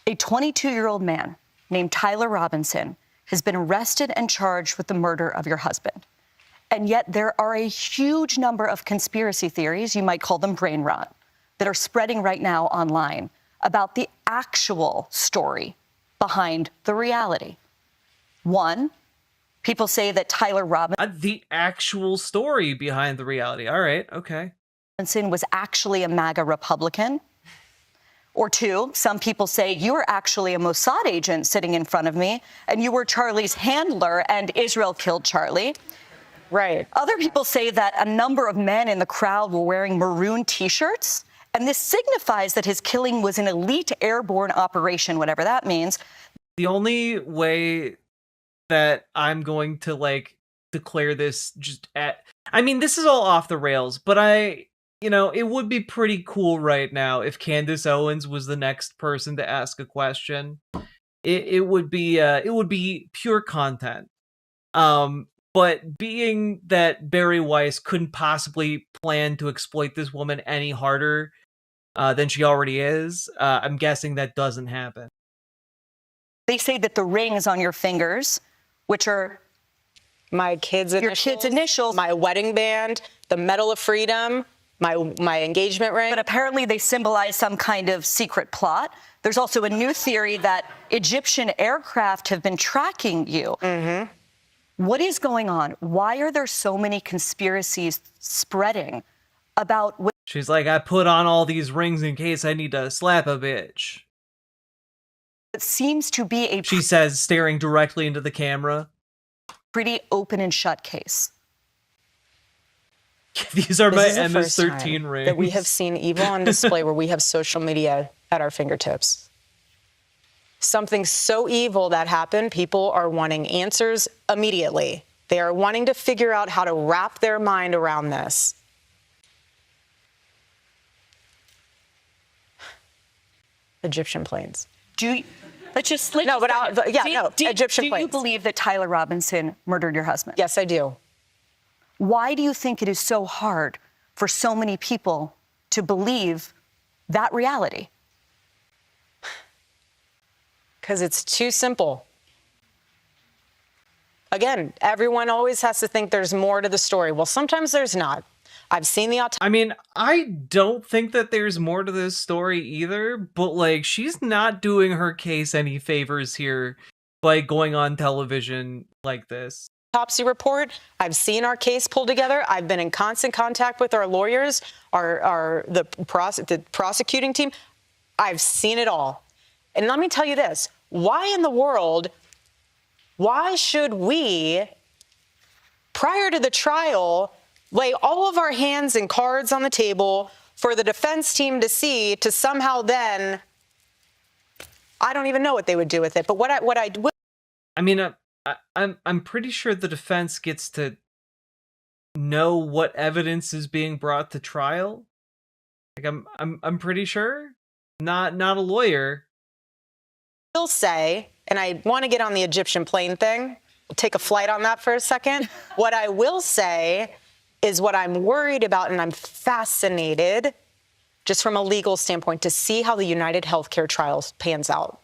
A 22-year-old man named Tyler Robinson has been arrested and charged with the murder of your husband. And yet there are a huge number of conspiracy theories, you might call them brain rot, that are spreading right now online about the actual story behind the reality. One, people say that Tyler Robinson...
The actual story behind the reality. All right, okay.
Robinson was actually a MAGA Republican. Or two, some people say you were actually a Mossad agent sitting in front of me, and you were Charlie's handler, and Israel killed Charlie.
Right.
Other people say that a number of men in the crowd were wearing maroon T-shirts, and this signifies that his killing was an elite airborne operation, whatever that means.
The only way that I'm going to, like, declare this I mean, this is all off the rails, but it would be pretty cool right now if Candace Owens was the next person to ask a question. It would be pure content. But being that Barry Weiss couldn't possibly plan to exploit this woman any harder than she already is, I'm guessing that doesn't happen.
They say that the rings on your fingers, which are
my kids' initials, my wedding band, the Medal of Freedom, my engagement ring.
But apparently they symbolize some kind of secret plot. There's also a new theory that Egyptian aircraft have been tracking you.
Mm-hmm.
What is going on? Why are there so many conspiracies spreading about...
She's like, I put on all these rings in case I need to slap a bitch.
It seems to be
she says, staring directly into the camera.
Pretty open and shut case.
These are my MS-13 rings.
That we have seen evil on display where we have social media at our fingertips. Something so evil that happened, people are wanting answers immediately. They are wanting to figure out how to wrap their mind around this. Egyptian planes.
Egyptian planes. Do you believe that Tyler Robinson murdered your husband?
Yes, I do.
Why do you think it is so hard for so many people to believe that reality?
Because it's too simple. Again, everyone always has to think there's more to the story. Well, sometimes there's not. I've seen the
I mean, I don't think that there's more to this story either, but, like, she's not doing her case any favors here by going on television like this.
Autopsy report. I've seen our case pulled together. I've been in constant contact with our lawyers, the prosecuting team. I've seen it all. And let me tell you this. Why in the world, why should we, prior to the trial, lay all of our hands and cards on the table for the defense team to see, to somehow then, I don't even know what they would do with it. But
I mean, I'm pretty sure the defense gets to know what evidence is being brought to trial. Like, I'm pretty sure. Not a lawyer.
I will say, and I want to get on the Egyptian plane thing. We'll take a flight on that for a second. What I will say is what I'm worried about, and I'm fascinated, just from a legal standpoint, to see how the United Healthcare trial pans out.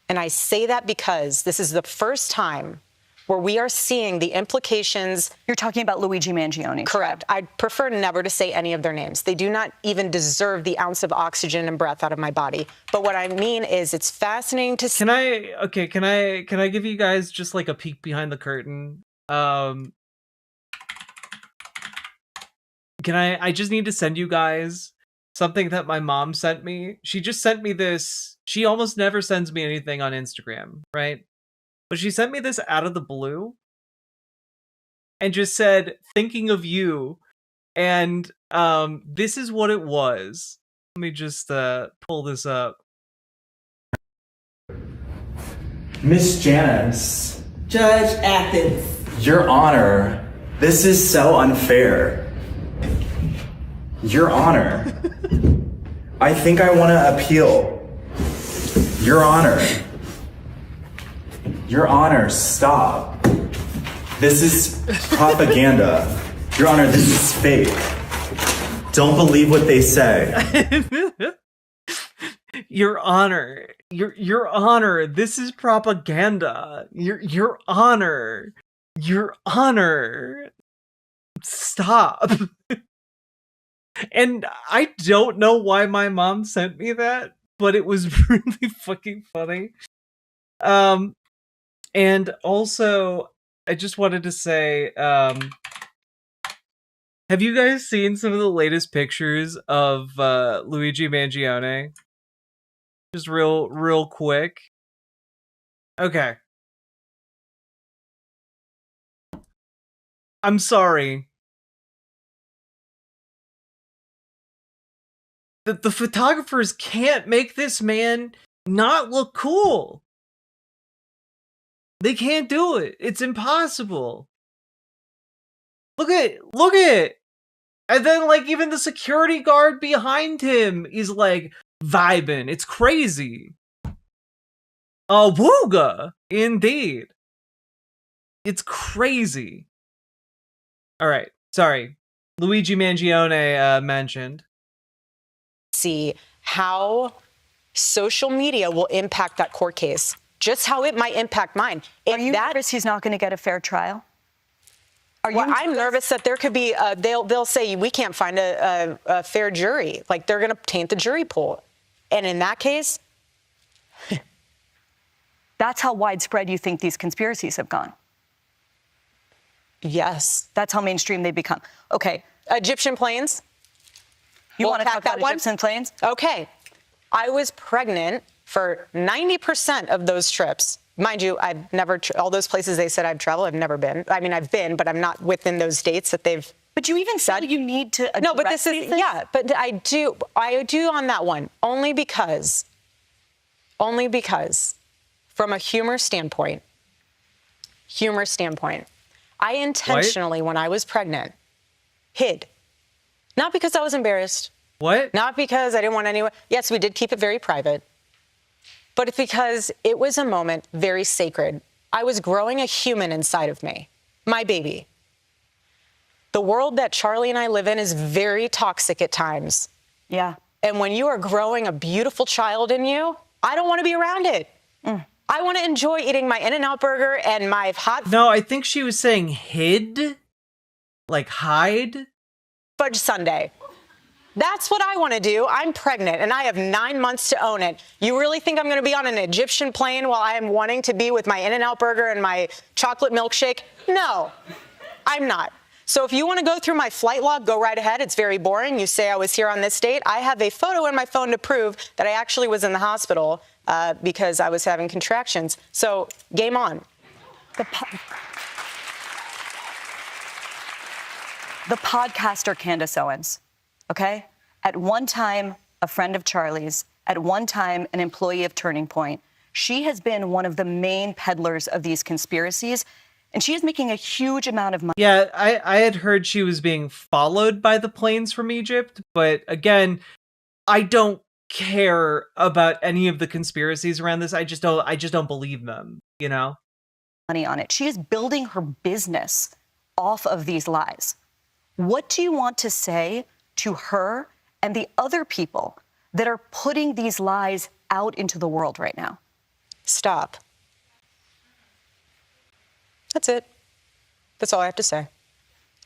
And I say that because this is the first time where we are seeing the implications.
You're talking about Luigi Mangione.
Correct. I'd prefer never to say any of their names. They do not even deserve the ounce of oxygen and breath out of my body. But what I mean is it's fascinating to see.
Can I give you guys just like a peek behind the curtain? I just need to send you guys something that my mom sent me. She just sent me this. She almost never sends me anything on Instagram, right? But she sent me this out of the blue and just said, thinking of you. And this is what it was. Let me just pull this up.
Miss Janice.
Judge Athens.
Your Honor, this is so unfair. Your Honor, I think I want to appeal. Your Honor. Your Honor, stop. This is propaganda. Your Honor, this is fake. Don't believe what they say.
Your Honor, your Honor, this is propaganda. Your Honor, stop. And I don't know why my mom sent me that, but it was really fucking funny. And also, I just wanted to say, Have you guys seen some of the latest pictures of Luigi Mangione? Just real quick. Okay. I'm sorry. The photographers can't make this man not look cool. They can't do it. It's impossible. Look at it. And then like even the security guard behind him is like vibing. It's crazy. Wooga, indeed. It's crazy. All right, sorry. Luigi Mangione mentioned.
See how social media will impact that court case. Just how it might impact mine.
Are you nervous he's not going to get a fair trial?
I'm nervous that there could be. They'll say we can't find a fair jury. Like they're going to taint the jury pool, and in that case,
that's how widespread you think these conspiracies have gone.
Yes,
that's how mainstream they become. Okay,
Egyptian planes.
You want to talk about Egyptian planes?
Okay, I was pregnant for 90% of those trips. Mind you, I've never, all those places they said I've traveled, I've never been. I mean, I've been, but I'm not within those dates that they've.
But you even said you need to address.
No, but this is, yeah, but I do on that one, only because, from a humor standpoint, I intentionally, when I was pregnant, hid. Not because I was embarrassed.
What?
Not because I didn't want anyone. Yes, we did keep it very private. But it's because it was a moment very sacred. I was growing a human inside of me, my baby. The world that Charlie and I live in is very toxic at times.
Yeah.
And when you are growing a beautiful child in you, I don't want to be around it. I want to enjoy eating my In-N-Out burger and my hot...
No, I think she was saying hid? Like hide?
Fudge sundae. That's what I want to do. I'm pregnant, and I have 9 months to own it. You really think I'm going to be on an Egyptian plane while I am wanting to be with my In-N-Out burger and my chocolate milkshake? No, I'm not. So if you want to go through my flight log, go right ahead. It's very boring. You say I was here on this date. I have a photo in my phone to prove that I actually was in the hospital because I was having contractions. So game on.
The podcaster Candace Owens. Okay? At one time, a friend of Charlie's, at one time, an employee of Turning Point. She has been one of the main peddlers of these conspiracies, and she is making a huge amount of money.
Yeah, I had heard she was being followed by the planes from Egypt, but again, I don't care about any of the conspiracies around this. I just don't believe them, you know?
Money on it. She is building her business off of these lies. What do you want to say to her and the other people that are putting these lies out into the world right now?
Stop. That's it. That's all I have to say.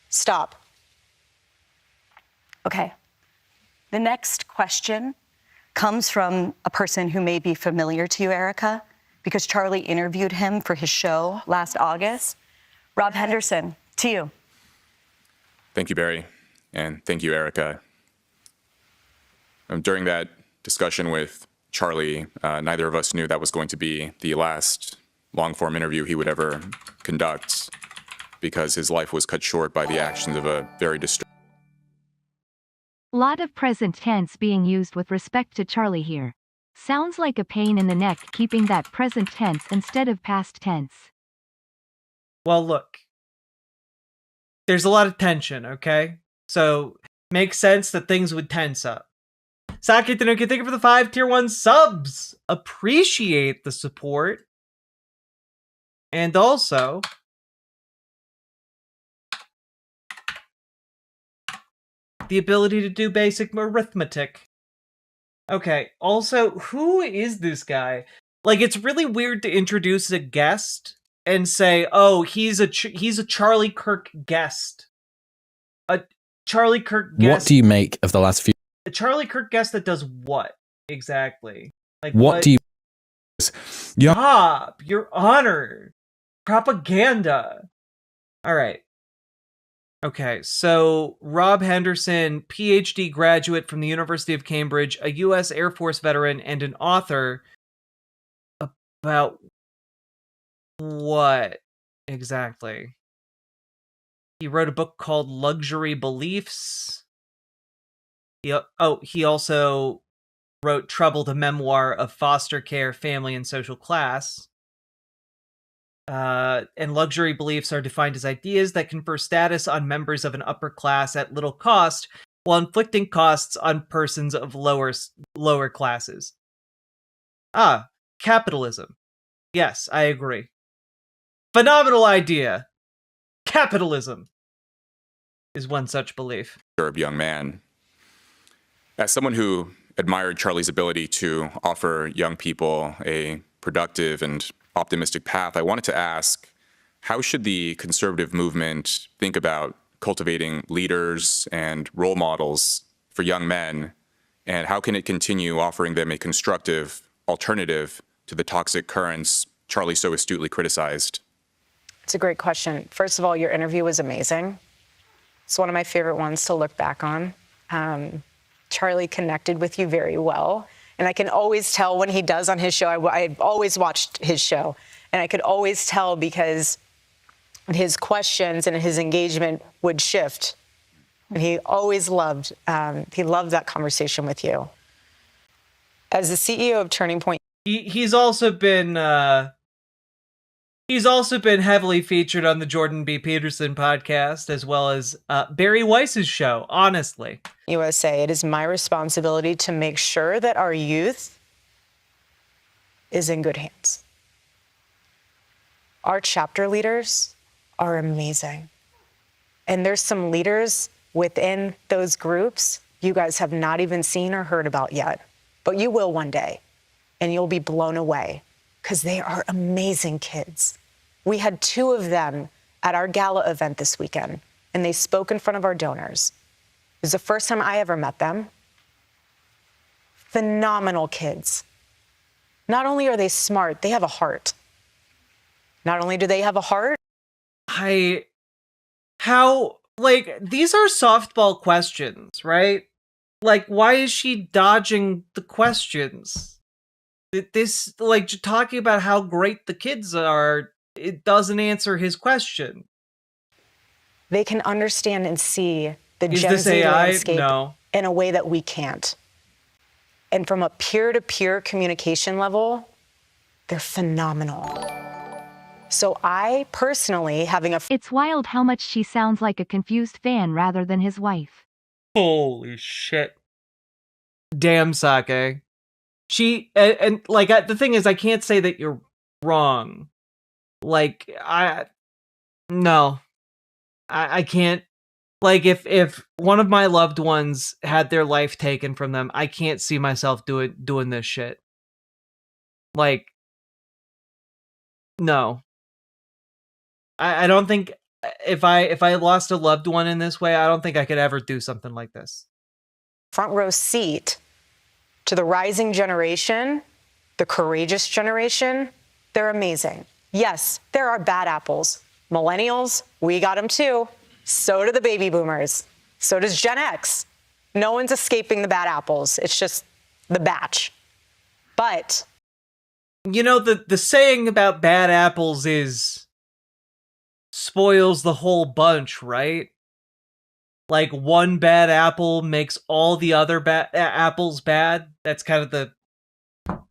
Stop.
Okay. The next question comes from a person who may be familiar to you, Erika, because Charlie interviewed him for his show last August. Rob Henderson, to you.
Thank you, Barry. And thank you, Erika. During that discussion with Charlie, neither of us knew that was going to be the last long-form interview he would ever conduct because his life was cut short by the actions of a very disturbing.
Lot of present tense being used with respect to Charlie here. Sounds like a pain in the neck keeping that present tense instead of past tense.
Well, look. There's a lot of tension, okay? So, makes sense that things would tense up. Saki Tanuki, thank you for the 5 tier 1 subs. Appreciate the support. And also, the ability to do basic arithmetic. Okay, also, who is this guy? Like, it's really weird to introduce a guest and say, oh, he's a Charlie Kirk guest. A Charlie Kirk guest.
What do you make of the last few?
A Charlie Kirk guest that does what exactly? Like
what do you?
Stop, Your Honor. Propaganda. All right. Okay, so Rob Henderson, PhD graduate from the University of Cambridge, a U.S. Air Force veteran, and an author. About what exactly? He wrote a book called Luxury Beliefs. He also wrote Troubled, a memoir of foster care, family, and social class. And luxury beliefs are defined as ideas that confer status on members of an upper class at little cost, while inflicting costs on persons of lower classes. Capitalism. Yes, I agree. Phenomenal idea. Capitalism is one such belief.
Young man. As someone who admired Charlie's ability to offer young people a productive and optimistic path, I wanted to ask, how should the conservative movement think about cultivating leaders and role models for young men, and how can it continue offering them a constructive alternative to the toxic currents Charlie so astutely criticized?
It's a great question. First of all, your interview was amazing. It's one of my favorite ones to look back on. Charlie connected with you very well. And I can always tell when he does on his show. I've always watched his show. And I could always tell because his questions and his engagement would shift. And he always loved that conversation with you. As the CEO of Turning Point,
he's also been heavily featured on the Jordan B. Peterson podcast, as well as Barry Weiss's show, Honestly.
USA, it is my responsibility to make sure that our youth is in good hands. Our chapter leaders are amazing. And there's some leaders within those groups you guys have not even seen or heard about yet, but you will one day, and you'll be blown away because they are amazing kids. We had 2 of them at our gala event this weekend, and they spoke in front of our donors. It was the first time I ever met them. Phenomenal kids. Not only are they smart, they have a heart. Not only do they have a heart.
These are softball questions, right? Like, why is she dodging the questions? Talking about how great the kids are, it doesn't answer his question.
They can understand and see the
Is
Gen
this
Z
AI?
landscape
No.
in a way that we can't. And from a peer-to-peer communication level, they're phenomenal. So I personally,
It's wild how much she sounds like a confused fan rather than his wife.
Holy shit. Damn, Sake. The thing is, I can't say that you're wrong. I can't. If one of my loved ones had their life taken from them, I can't see myself doing this shit. No. I don't think if I lost a loved one in this way, I don't think I could ever do something like this.
front row seat to the rising generation, the courageous generation. They're amazing. Yes, there are bad apples. Millennials, we got them too. So do the baby boomers. So does Gen X. No one's escaping the bad apples. It's just the batch. But
the saying about bad apples is spoils the whole bunch, right? Like, one bad apple makes all the other apples bad. That's kind of the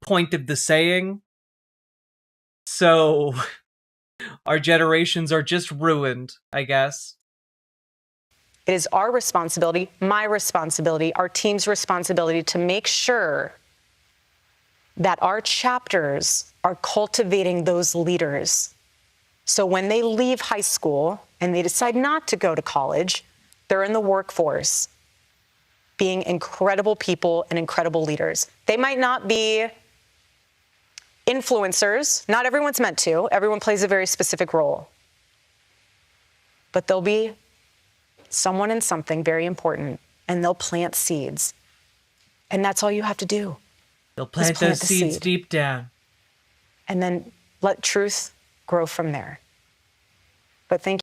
point of the saying. So our generations are just ruined, I guess.
it is our responsibility, my responsibility, our team's responsibility to make sure that our chapters are cultivating those leaders. So when they leave high school and they decide not to go to college, they're in the workforce being incredible people and incredible leaders. They might not be influencers. Not everyone's meant to. Everyone plays a very specific role. But they'll be someone in something very important, and they'll plant seeds. And that's all you have to do.
They'll plant those seeds deep down.
And then let truth grow from there. But thank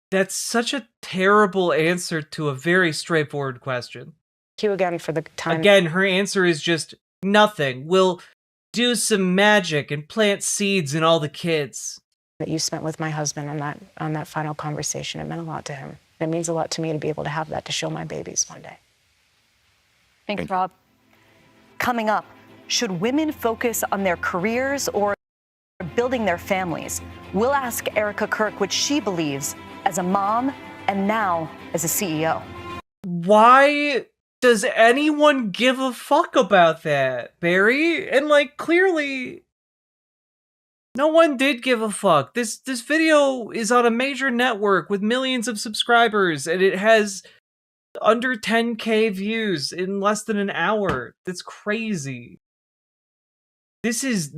you.
That's such a terrible answer to a very straightforward question.
Thank you again for the time.
Again, her answer is just nothing. We'll do some magic and plant seeds in all the kids.
That you spent with my husband on that final conversation. It meant a lot to him. It means a lot to me to be able to have that to show my babies one day.
Thanks, Rob. Coming up, should women focus on their careers or building their families? We'll ask Erika Kirk what she believes as a mom and now as a CEO.
Why does anyone give a fuck about that, Barry? And like, clearly, no one did give a fuck. This video is on a major network with millions of subscribers, and it has under 10K views in less than an hour. That's crazy. This is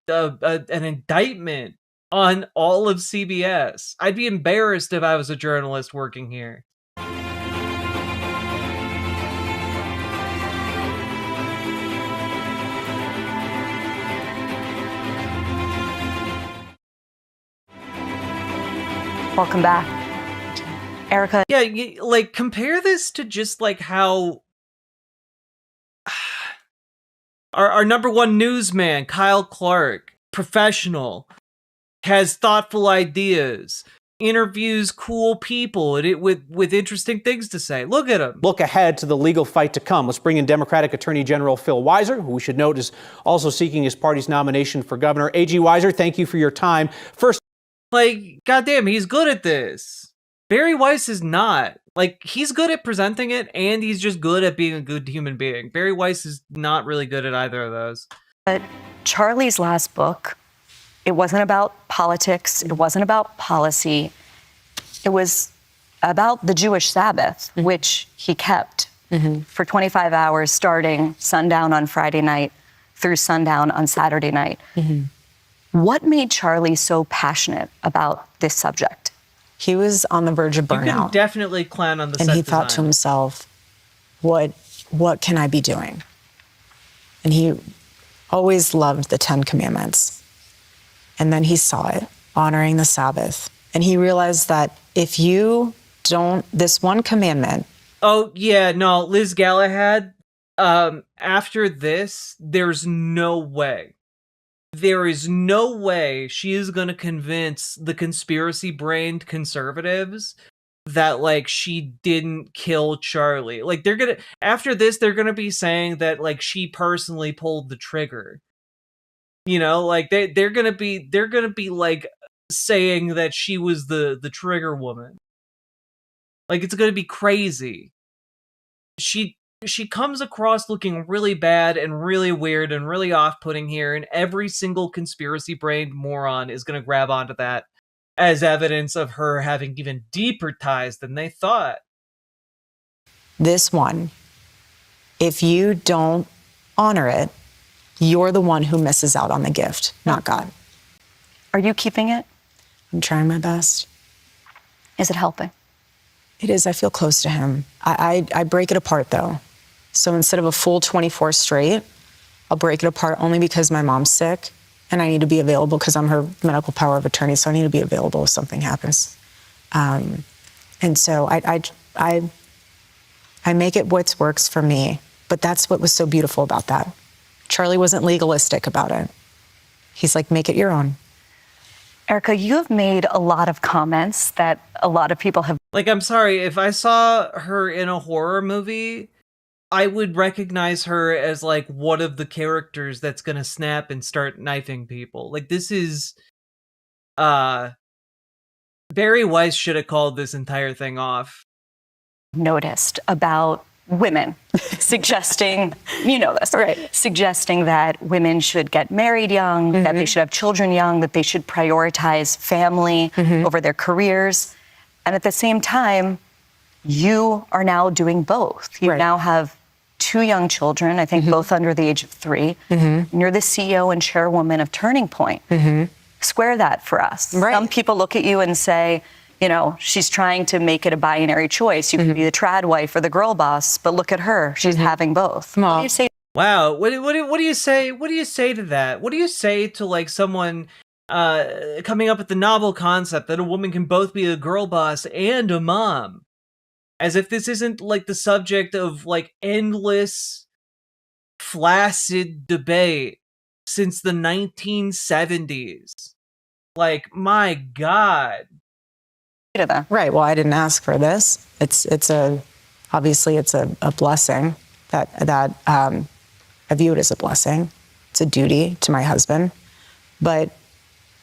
an indictment on all of CBS. I'd be embarrassed if I was a journalist working here.
Welcome back, Erika.
Yeah, like, compare this to just like how our number one newsman, Kyle Clark, professional, has thoughtful ideas, interviews cool people, and with interesting things to say. Look at him.
Look ahead to the legal fight to come. Let's bring in Democratic Attorney General Phil Weiser, who we should note is also seeking his party's nomination for governor. AG Weiser, thank you for your time. First,
like, goddamn, he's good at this. Barry Weiss is not. Like, he's good at presenting it, and he's just good at being a good human being. Barry Weiss is not really good at either of those.
But Charlie's last book, it wasn't about politics. It wasn't about policy. It was about the Jewish Sabbath, which he kept for 25 hours, starting sundown on Friday night through sundown on Saturday night. What made Charlie so passionate about this subject?
He was on the verge of burnout.
You can definitely clown on the set
And he
design.
thought to himself, what can I be doing? And he always loved the 10 Commandments. And then he saw it, honoring the Sabbath. And he realized that if you don't, this one commandment.
Oh, yeah, no, Liz Galahad, after this, there's no way. There is no way she is going to convince the conspiracy-brained conservatives that, like, she didn't kill Charlie. Like, after this, they're gonna be saying that, like, she personally pulled the trigger. You know, like, they're gonna be, like, saying that she was the trigger woman. Like, it's gonna be crazy. She comes across looking really bad and really weird and really off-putting here, and every single conspiracy-brained moron is going to grab onto that as evidence of her having even deeper ties than they thought.
This one, if you don't honor it, you're the one who misses out on the gift, not God.
Are you keeping it?
I'm trying my best.
Is it helping?
It is. I feel close to him. I break it apart, though. So instead of a full 24 straight, I'll break it apart only because my mom's sick and I need to be available because I'm her medical power of attorney. So I need to be available if something happens. And so I make it what works for me. But that's what was so beautiful about that. Charlie wasn't legalistic about it. He's like, make it your own.
Erika, you have made a lot of comments that a lot of people have.
Like, I'm sorry, if I saw her in a horror movie, I would recognize her as, like, one of the characters that's gonna snap and start knifing people. Like, this is, Barry Weiss should have called this entire thing off.
Noticed about women suggesting, you know this, right? Suggesting that women should get married young, that they should have children young, that they should prioritize family over their careers. And at the same time, you are now doing both. You now have 2 young children, I think both under the age of 3. And you're the CEO and chairwoman of Turning Point. Square that for us. Some people look at you and say, you know, she's trying to make it a binary choice. You can be the trad wife or the girl boss, but look at her. She's having both. What do you say?
Wow, what do you say? What do you say to that? What do you say to, like, someone coming up with the novel concept that a woman can both be a girl boss and a mom. As if this isn't like the subject of like endless, flaccid debate since the 1970s. Like, my God.
Right. Well, I didn't ask for this. Obviously it's a blessing that I view it as a blessing. It's a duty to my husband. But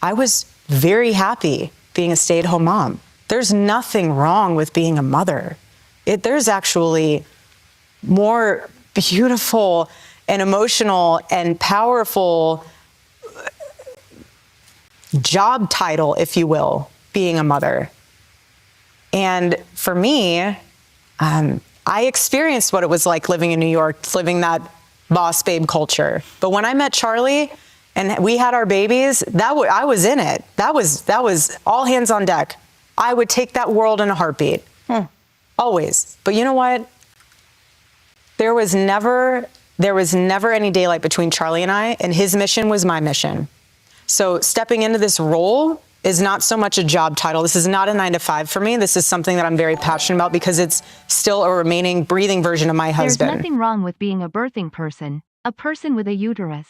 I was very happy being a stay-at-home mom. There's nothing wrong with being a mother. There's actually more beautiful and emotional and powerful job title, if you will, being a mother. And for me, I experienced what it was like living in New York, living that boss babe culture. But when I met Charlie and we had our babies, I was in it. That was all hands on deck. I would take that world in a heartbeat. Always. But you know what? There was never any daylight between Charlie and I, and his mission was my mission. So stepping into this role is not so much a job title. This is not a 9-to-5 for me. This is something that I'm very passionate about because it's still a remaining breathing version of my husband.
There's nothing wrong with being a birthing person, a person with a uterus.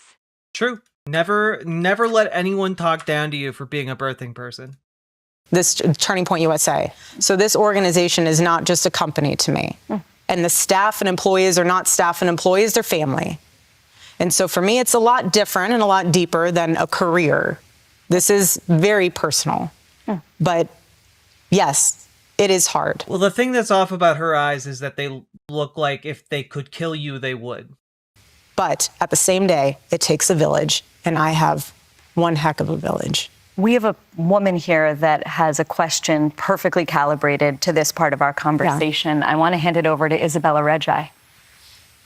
True. Never let anyone talk down to you for being a birthing person.
This Turning Point USA. So this organization is not just a company to me. And the staff and employees are not staff and employees, they're family. And so for me, it's a lot different and a lot deeper than a career. This is very personal. But yes, it is hard.
Well, the thing that's off about her eyes is that they look like if they could kill you, they would.
But at the same day, it takes a village, and I have one heck of a village.
We have a woman here that has a question perfectly calibrated to this part of our conversation. I want to hand it over to Isabella Reggi.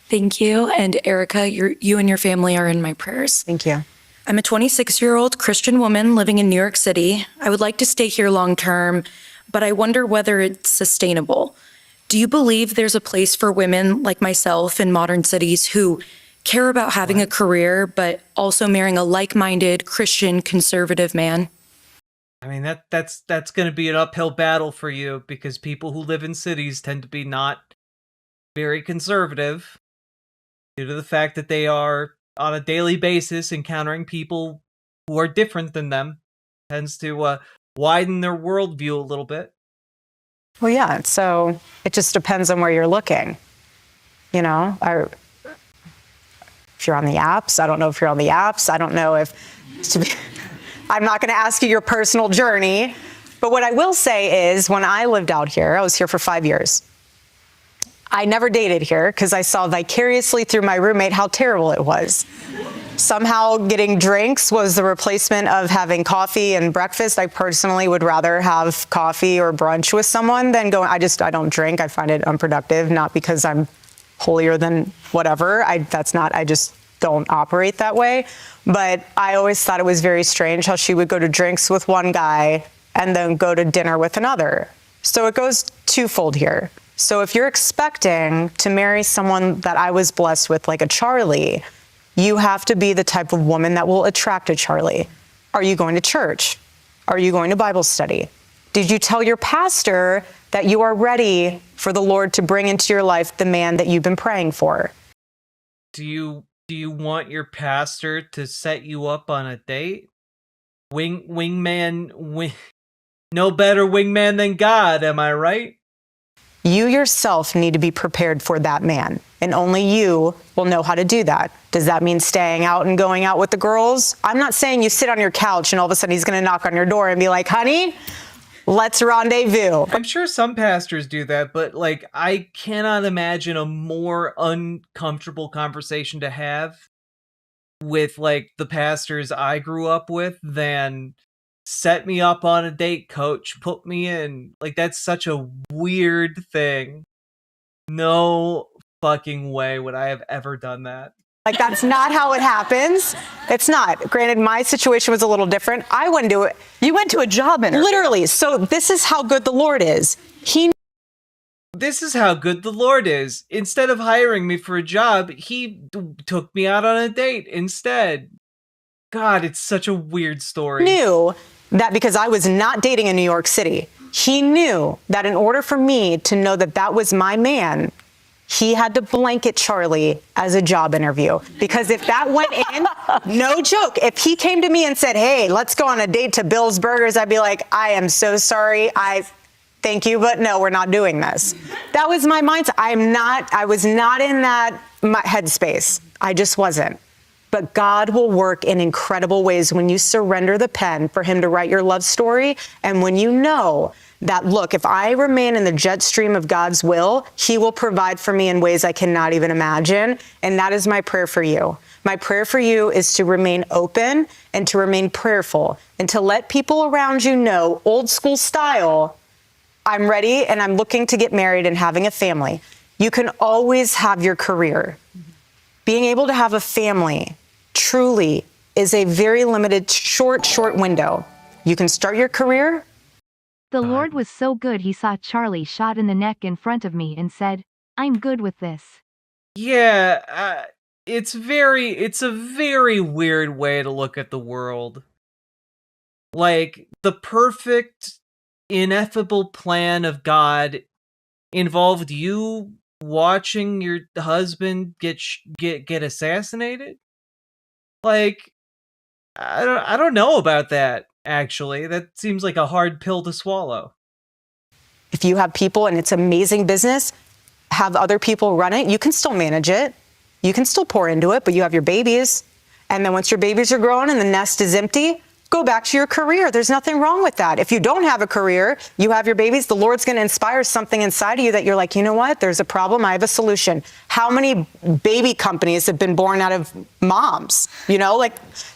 Thank you. And Erika, you and your family are in my prayers.
Thank you.
I'm a 26-year-old Christian woman living in New York City. I would like to stay here long term, but I wonder whether it's sustainable. Do you believe there's a place for women like myself in modern cities who care about having a career, but also marrying a like-minded Christian conservative man?
I mean, that's going to be an uphill battle for you because people who live in cities tend to be not very conservative due to the fact that they are on a daily basis encountering people who are different than them. Tends to widen their worldview a little bit.
Well, yeah, so it just depends on where you're looking. You know, if you're on the apps, I don't know if you're on the apps. I don't know if, I'm not going to ask you your personal journey. But what I will say is when I lived out here, I was here for 5 years. I never dated here because I saw vicariously through my roommate how terrible it was. Somehow getting drinks was the replacement of having coffee and breakfast. I personally would rather have coffee or brunch with someone than go. I don't drink. I find it unproductive, not because I'm holier than whatever. I just don't operate that way. But I always thought it was very strange how she would go to drinks with one guy and then go to dinner with another. So it goes twofold here. So if you're expecting to marry someone that I was blessed with, like a Charlie, you have to be the type of woman that will attract a Charlie. Are you going to church? Are you going to Bible study? Did you tell your pastor that you are ready for the Lord to bring into your life the man that you've been praying for?
Do you want your pastor to set you up on a date? Wingman, no better wingman than God, am I right?
You yourself need to be prepared for that man, and only you will know how to do that. Does that mean staying out and going out with the girls? I'm not saying you sit on your couch and all of a sudden he's going to knock on your door and be like, honey, let's rendezvous.
I'm sure some pastors do that, but like I cannot imagine a more uncomfortable conversation to have with like the pastors I grew up with than set me up on a date, coach, put me in. Like that's such a weird thing. No fucking way would I have ever done that.
Like, that's not how it happens. It's not. Granted, my situation was a little different. I went to it.
You went to a job interview.
Literally. So this is how good the Lord is.
This is how good the Lord is. Instead of hiring me for a job, he took me out on a date instead. God, it's such a weird story.
Knew that because I was not dating in New York City, he knew that in order for me to know that that was my man, he had to blanket Charlie as a job interview. Because if that went in, no joke, if he came to me and said, hey, let's go on a date to Bill's Burgers, I'd be like, I am so sorry. Thank you, but no, we're not doing this. That was my mindset. I was not in that headspace. I just wasn't. But God will work in incredible ways when you surrender the pen for him to write your love story. And when you know that, look, if I remain in the jet stream of God's will, he will provide for me in ways I cannot even imagine. And that is my prayer for you. My prayer for you is to remain open and to remain prayerful and to let people around you know, old school style, I'm ready and I'm looking to get married and having a family. You can always have your career. Being able to have a family truly is a very limited, short window. You can start your career.
The Lord was so good he saw Charlie shot in the neck in front of me and said, I'm good with this.
Yeah, it's a very weird way to look at the world. Like, the perfect, ineffable plan of God involved you watching your husband get assassinated? Like, I don't know about that, actually. That seems like a hard pill to swallow.
If you have people and it's amazing business, have other people run it, you can still manage it. You can still pour into it, but you have your babies. And then once your babies are grown and the nest is empty, go back to your career. There's nothing wrong with that. If you don't have a career, you have your babies, the Lord's going to inspire something inside of you that you're like, you know what? There's a problem. I have a solution. How many baby companies have been born out of moms? You know, like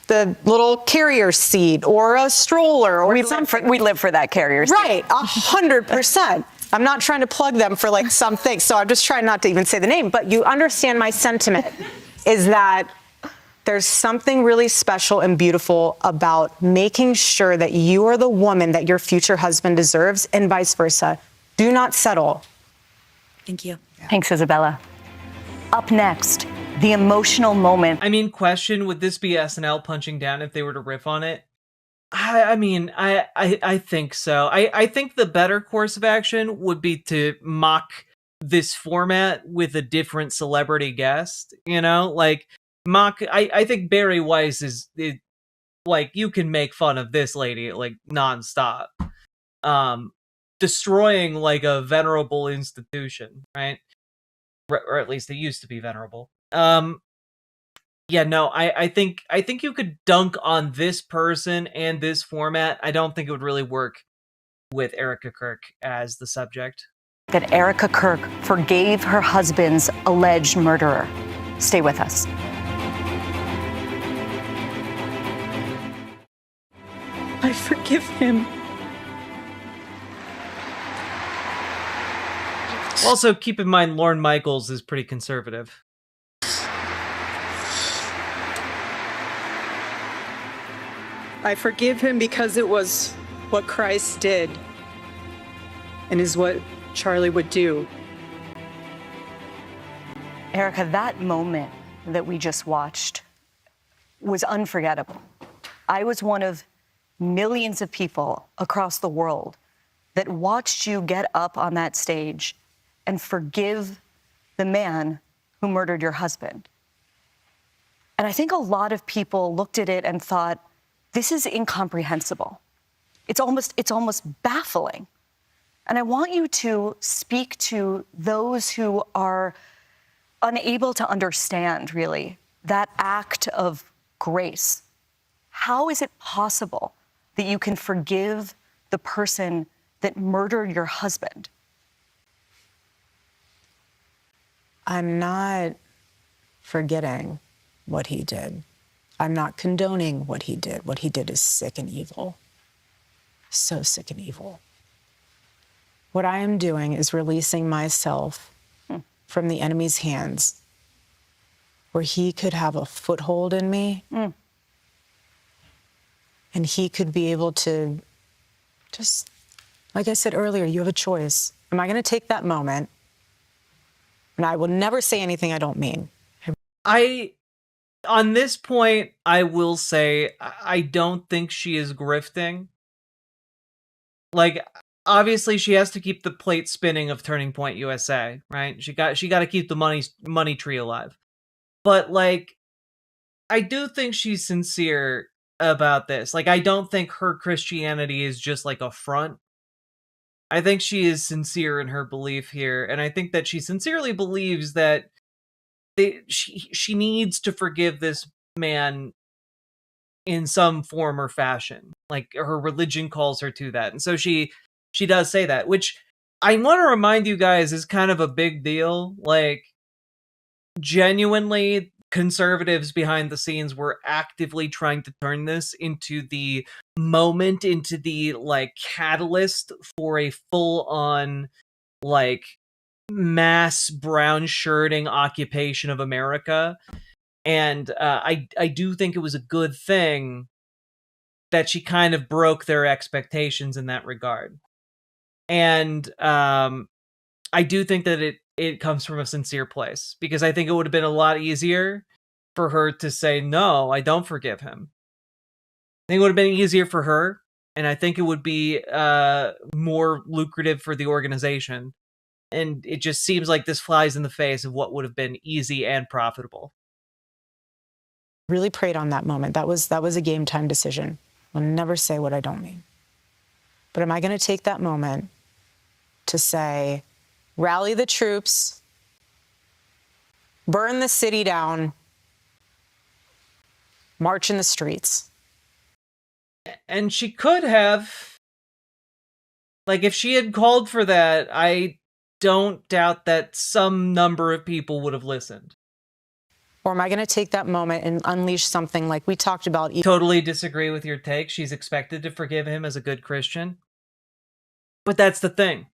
the little carrier seat or a stroller. Or
we live for that carrier seat.
Right, 100%. I'm not trying to plug them for like something, so I'm just trying not to even say the name. But you understand my sentiment is that there's something really special and beautiful about making sure that you are the woman that your future husband deserves and vice versa. Do not settle.
Thank you.
Thanks, Isabella. Up next, the emotional moment.
I mean, question, would this be SNL punching down if they were to riff on it? I think so. I think the better course of action would be to mock this format with a different celebrity guest, you know? Like, I think Barry Weiss is like, you can make fun of this lady like nonstop, destroying like a venerable institution, right? Or at least it used to be venerable. Yeah, no, I think you could dunk on this person and this format. I don't think it would really work with Erika Kirk as the subject.
That Erika Kirk forgave her husband's alleged murderer. Stay with us.
I forgive him.
Also, keep in mind, Lorne Michaels is pretty conservative.
I forgive him because it was what Christ did and is what Charlie would do.
Erika, that moment that we just watched was unforgettable. I was one of millions of people across the world that watched you get up on that stage and forgive the man who murdered your husband. And I think a lot of people looked at it and thought, this is incomprehensible. It's almost baffling. And I want you to speak to those who are unable to understand, really, that act of grace. How is it possible that you can forgive the person that murdered your husband?
I'm not forgetting what he did. I'm not condoning what he did. What he did is sick and evil. So sick and evil. What I am doing is releasing myself from the enemy's hands, where he could have a foothold in me, and he could be able to just, like I said earlier, you have a choice. Am I going to take that moment? And I will never say anything I don't mean.
on this point, I will say I don't think she is grifting. Like, obviously, she has to keep the plate spinning of Turning Point USA, right? She got to keep the money tree alive. But like, I do think she's sincere about this. Like, I don't think her Christianity is just like a front. I think she is sincere in her belief here, and I think that she sincerely believes that she needs to forgive this man in some form or fashion. Like, her religion calls her to that, and so she does say that, which I want to remind you guys is kind of a big deal. Like, genuinely, conservatives behind the scenes were actively trying to turn this into the moment, into the like catalyst for a full-on like mass brown shirting occupation of America. And I do think it was a good thing that she kind of broke their expectations in that regard. And I do think that it comes from a sincere place, because I think it would have been a lot easier for her to say, no, I don't forgive him. I think it would have been easier for her, and I think it would be more lucrative for the organization. And it just seems like this flies in the face of what would have been easy and profitable.
Really prayed on that moment. That was a game time decision. I'll never say what I don't mean. But am I going to take that moment to say, rally the troops, burn the city down, march in the streets?
And she could have. Like, if she had called for that, I don't doubt that some number of people would have listened.
Or am I going to take that moment and unleash something like we talked about?
Totally disagree with your take. She's expected to forgive him as a good Christian. But that's the thing.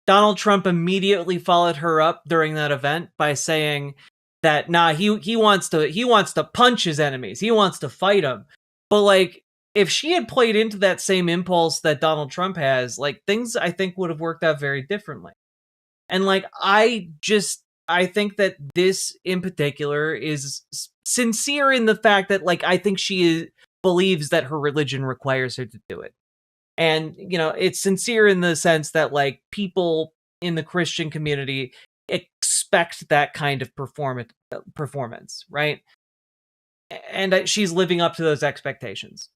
Donald Trump immediately followed her up during that event by saying that, nah, he wants to punch his enemies. He wants to fight them. But like, if she had played into that same impulse that Donald Trump has, like, things I think would have worked out very differently. And like, I think that this in particular is sincere in the fact that, like, I think she believes that her religion requires her to do it. And, you know, it's sincere in the sense that, like, people in the Christian community expect that kind of performance, right? And she's living up to those expectations.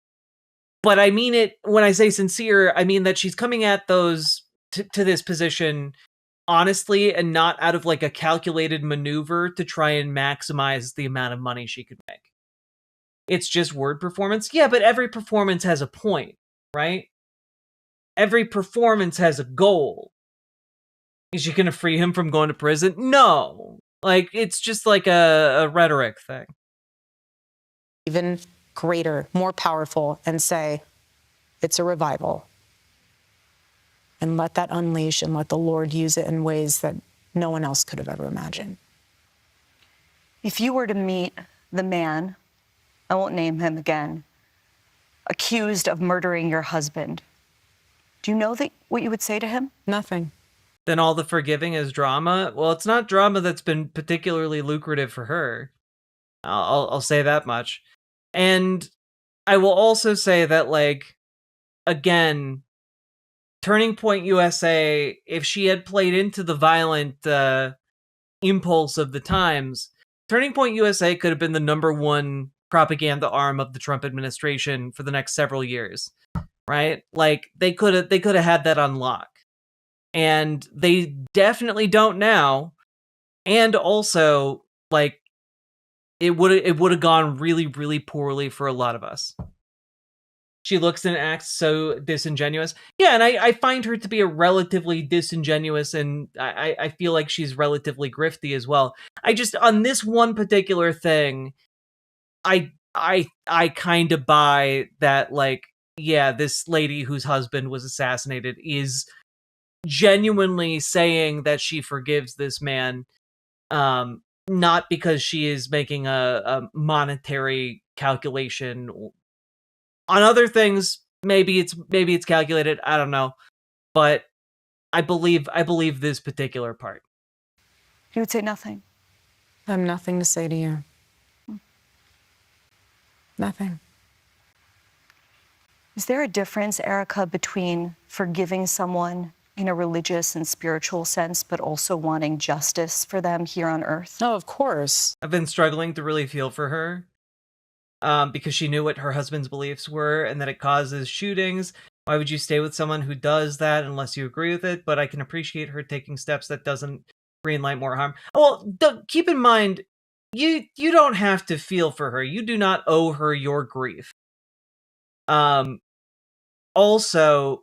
But I mean it, when I say sincere, I mean that she's coming at those to this position honestly, and not out of like a calculated maneuver to try and maximize the amount of money she could make. It's just word performance. Yeah, but every performance has a point, right? Every performance has a goal. Is she going to free him from going to prison? No. Like, it's just like a rhetoric thing.
Even greater, more powerful, and say, it's a revival. And let that unleash and let the Lord use it in ways that no one else could have ever imagined.
If you were to meet the man, I won't name him again, accused of murdering your husband, do you know what you would say to him?
Nothing.
Then all the forgiving is drama? Well, it's not drama that's been particularly lucrative for her. I'll say that much. And I will also say that, like, again, Turning Point USA, if she had played into the violent impulse of the times, Turning Point USA could have been the #1 propaganda arm of the Trump administration for the next several years, right? Like, they could have had that on lock. And they definitely don't now. And also, like, it would have gone really, really poorly for a lot of us. She looks and acts so disingenuous. Yeah, and I find her to be a relatively disingenuous, and I feel like she's relatively grifty as well. I just, on this one particular thing, I kind of buy that, like, yeah, this lady whose husband was assassinated is genuinely saying that she forgives this man, not because she is making a monetary calculation. On other things, maybe it's calculated. I don't know, but I believe this particular part.
You would say nothing.
I have nothing to say to you. Nothing.
Is there a difference, Erika, between forgiving someone in a religious and spiritual sense, but also wanting justice for them here on Earth?
No, of course.
I've been struggling to really feel for her because she knew what her husband's beliefs were and that it causes shootings. Why would you stay with someone who does that unless you agree with it? But I can appreciate her taking steps that doesn't greenlight more harm. Well, keep in mind, you don't have to feel for her. You do not owe her your grief. Also,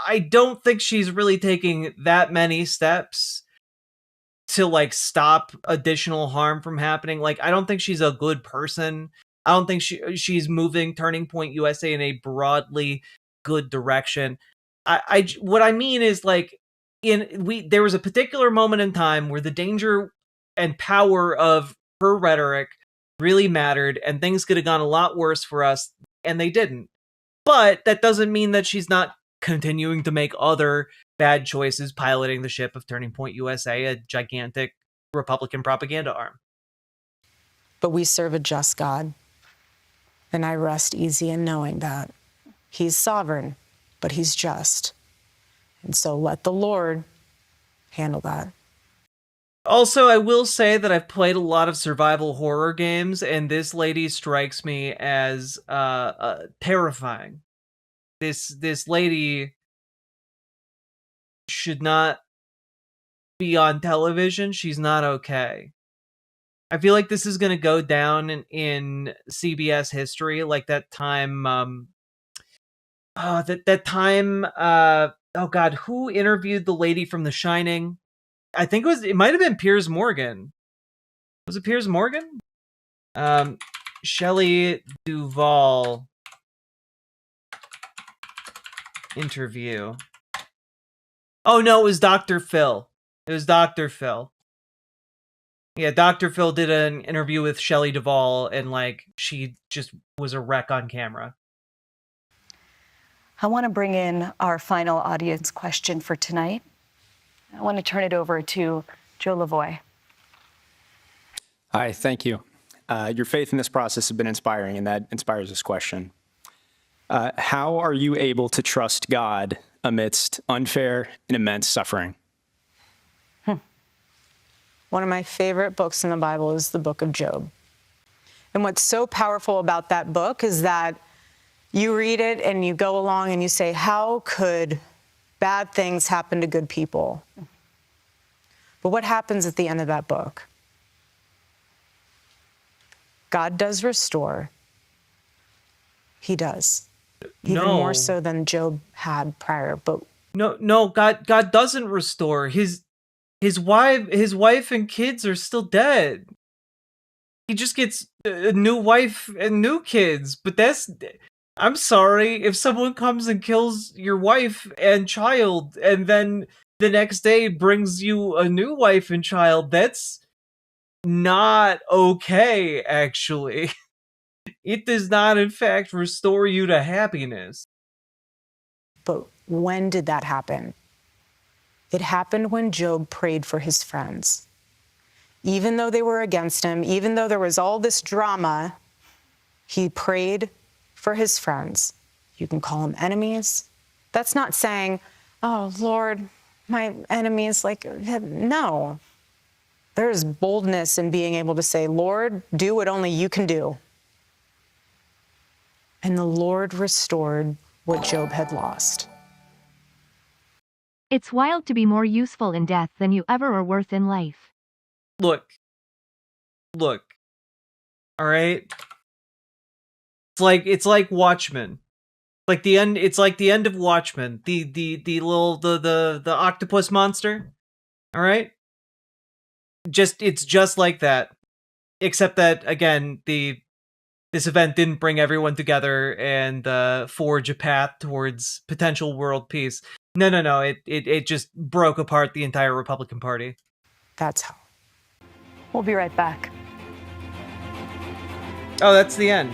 I don't think she's really taking that many steps to, like, stop additional harm from happening. Like, I don't think she's a good person. I don't think she's moving Turning Point USA in a broadly good direction. What I mean is, like, there was a particular moment in time where the danger and power of her rhetoric really mattered, and things could have gone a lot worse for us, and they didn't. But that doesn't mean that she's not continuing to make other bad choices piloting the ship of Turning Point USA, a gigantic Republican propaganda arm.
But we serve a just God, and I rest easy in knowing that. He's sovereign, but he's just. And so let the Lord handle that.
Also, I will say that I've played a lot of survival horror games, and this lady strikes me as terrifying. This lady should not be on television. She's not okay. I feel like this is going to go down in CBS history, like that time. Oh God, who interviewed the lady from The Shining? I think it might have been Piers Morgan. Was it Piers Morgan? Shelley Duvall interview. Oh no, it was Dr. Phil. It was Dr. Phil. Yeah, Dr. Phil did an interview with Shelley Duvall, and, like, she just was a wreck on camera.
I want to bring in our final audience question for tonight. I want to turn it over to Joe Lavoie.
Hi, thank you. Your faith in this process has been inspiring, and that inspires this question. How are you able to trust God amidst unfair and immense suffering?
One of my favorite books in the Bible is the book of Job. And what's so powerful about that book is that you read it and you go along and you say, how could bad things happen to good people? But what happens at the end of that book? God does restore. He does. Even more so than Job had prior. But
no, God doesn't restore. His wife and kids are still dead. He just gets a new wife and new kids. But I'm sorry, if someone comes and kills your wife and child, and then the next day brings you a new wife and child, that's not okay, actually. It does not, in fact, restore you to happiness.
But when did that happen? It happened when Job prayed for his friends. Even though they were against him, even though there was all this drama, he prayed for his friends. You can call them enemies. That's not saying, oh, Lord, my enemies, no. There's boldness in being able to say, Lord, do what only you can do. And the Lord restored what Job had lost.
It's wild to be more useful in death than you ever were worth in life.
Look. All right? It's like Watchmen. Like the end. It's like the end of Watchmen. The octopus monster. All right. It's just like that, except that again this event didn't bring everyone together and forge a path towards potential world peace. No. It just broke apart the entire Republican Party.
That's how.
We'll be right back.
Oh, that's the end.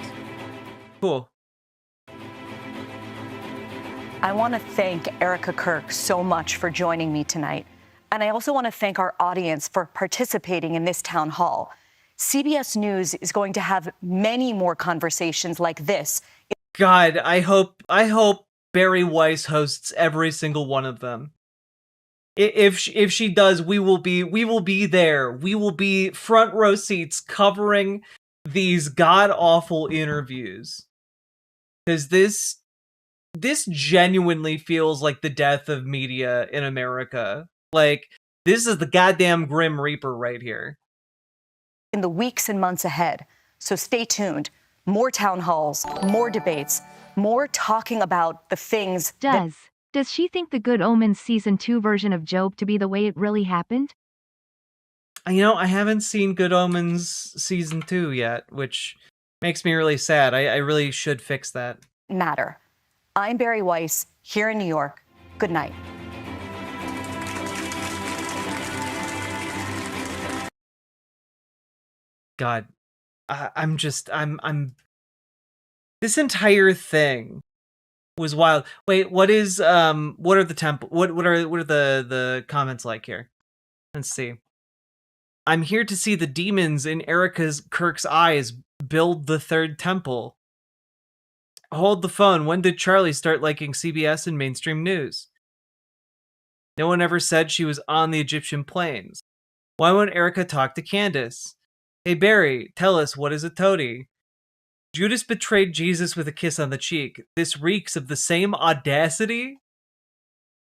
Cool.
I want to thank Erika Kirk so much for joining me tonight. And I also want to thank our audience for participating in this town hall. CBS News is going to have many more conversations like this.
God, I hope Barry Weiss hosts every single one of them. If she does, we will be there. We will be front row seats covering these god awful interviews. Because this genuinely feels like the death of media in America. Like, this is the goddamn Grim Reaper right here.
In the weeks and months ahead. So stay tuned. More town halls, more debates, more talking about the things.
Does she think the Good Omens season 2 version of Job to be the way it really happened?
You know, I haven't seen Good Omens season 2 yet, which makes me really sad. I really should fix that.
Matter. I'm Barry Weiss, here in New York. Good night.
God, I'm this entire thing was wild. Wait, what are the comments like here? Let's see. I'm here to see the demons in Erika Kirk's eyes build the third temple. Hold the phone. When did Charlie start liking CBS and mainstream news? No one ever said she was on the Egyptian plains. Why won't Erika talk to Candace? Hey Barry, tell us, what is a toady? Judas betrayed Jesus with a kiss on the cheek. This reeks of the same audacity?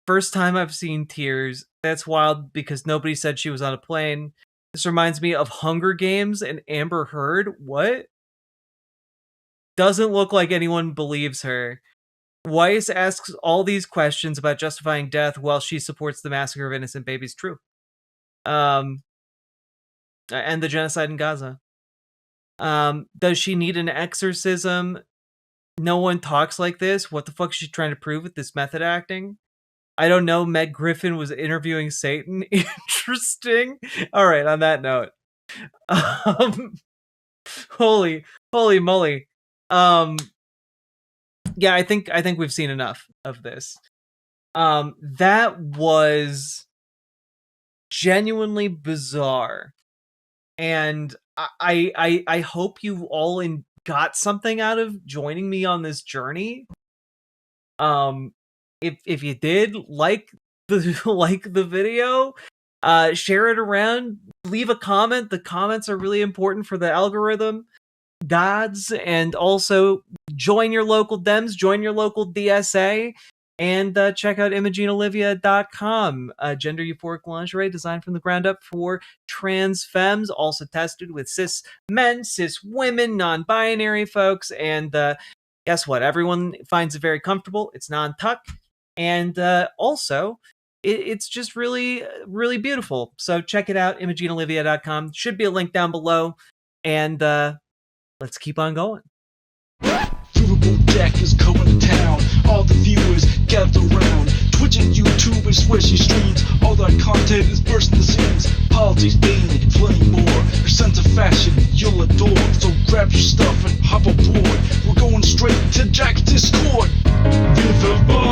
First time I've seen tears. That's wild because nobody said she was on a plane. This reminds me of Hunger Games and Amber Heard. What? Doesn't look like anyone believes her. Weiss asks all these questions about justifying death while she supports the massacre of innocent babies. True. And the genocide in Gaza. Does she need an exorcism? No one talks like this. What the fuck is she trying to prove with this method acting? I don't know. Meg Griffin was interviewing Satan. Interesting. All right. On that note, holy moly. Yeah, I think we've seen enough of this. That was genuinely bizarre. And I hope you all got something out of joining me on this journey. If you did, like the video, share it around, leave a comment. The comments are really important for the algorithm gods, and also join your local Dems, join your local DSA, and check out ImogeneOlivia.com. Gender euphoric lingerie designed from the ground up for trans femmes, also tested with cis men, cis women, non-binary folks, and guess what? Everyone finds it very comfortable. It's non-tuck, and also it's just really, really beautiful. So check it out, ImogeneOlivia.com. Should be a link down below, and let's keep on going.
Riverboat Jack is coming to town. All the viewers gather around. Twitch and YouTube and Swishy streams. All that content is bursting the scenes. Politics, dating, flame more. Your sense of fashion you'll adore. So grab your stuff and hop aboard. We're going straight to Jack's Discord. Riverboat.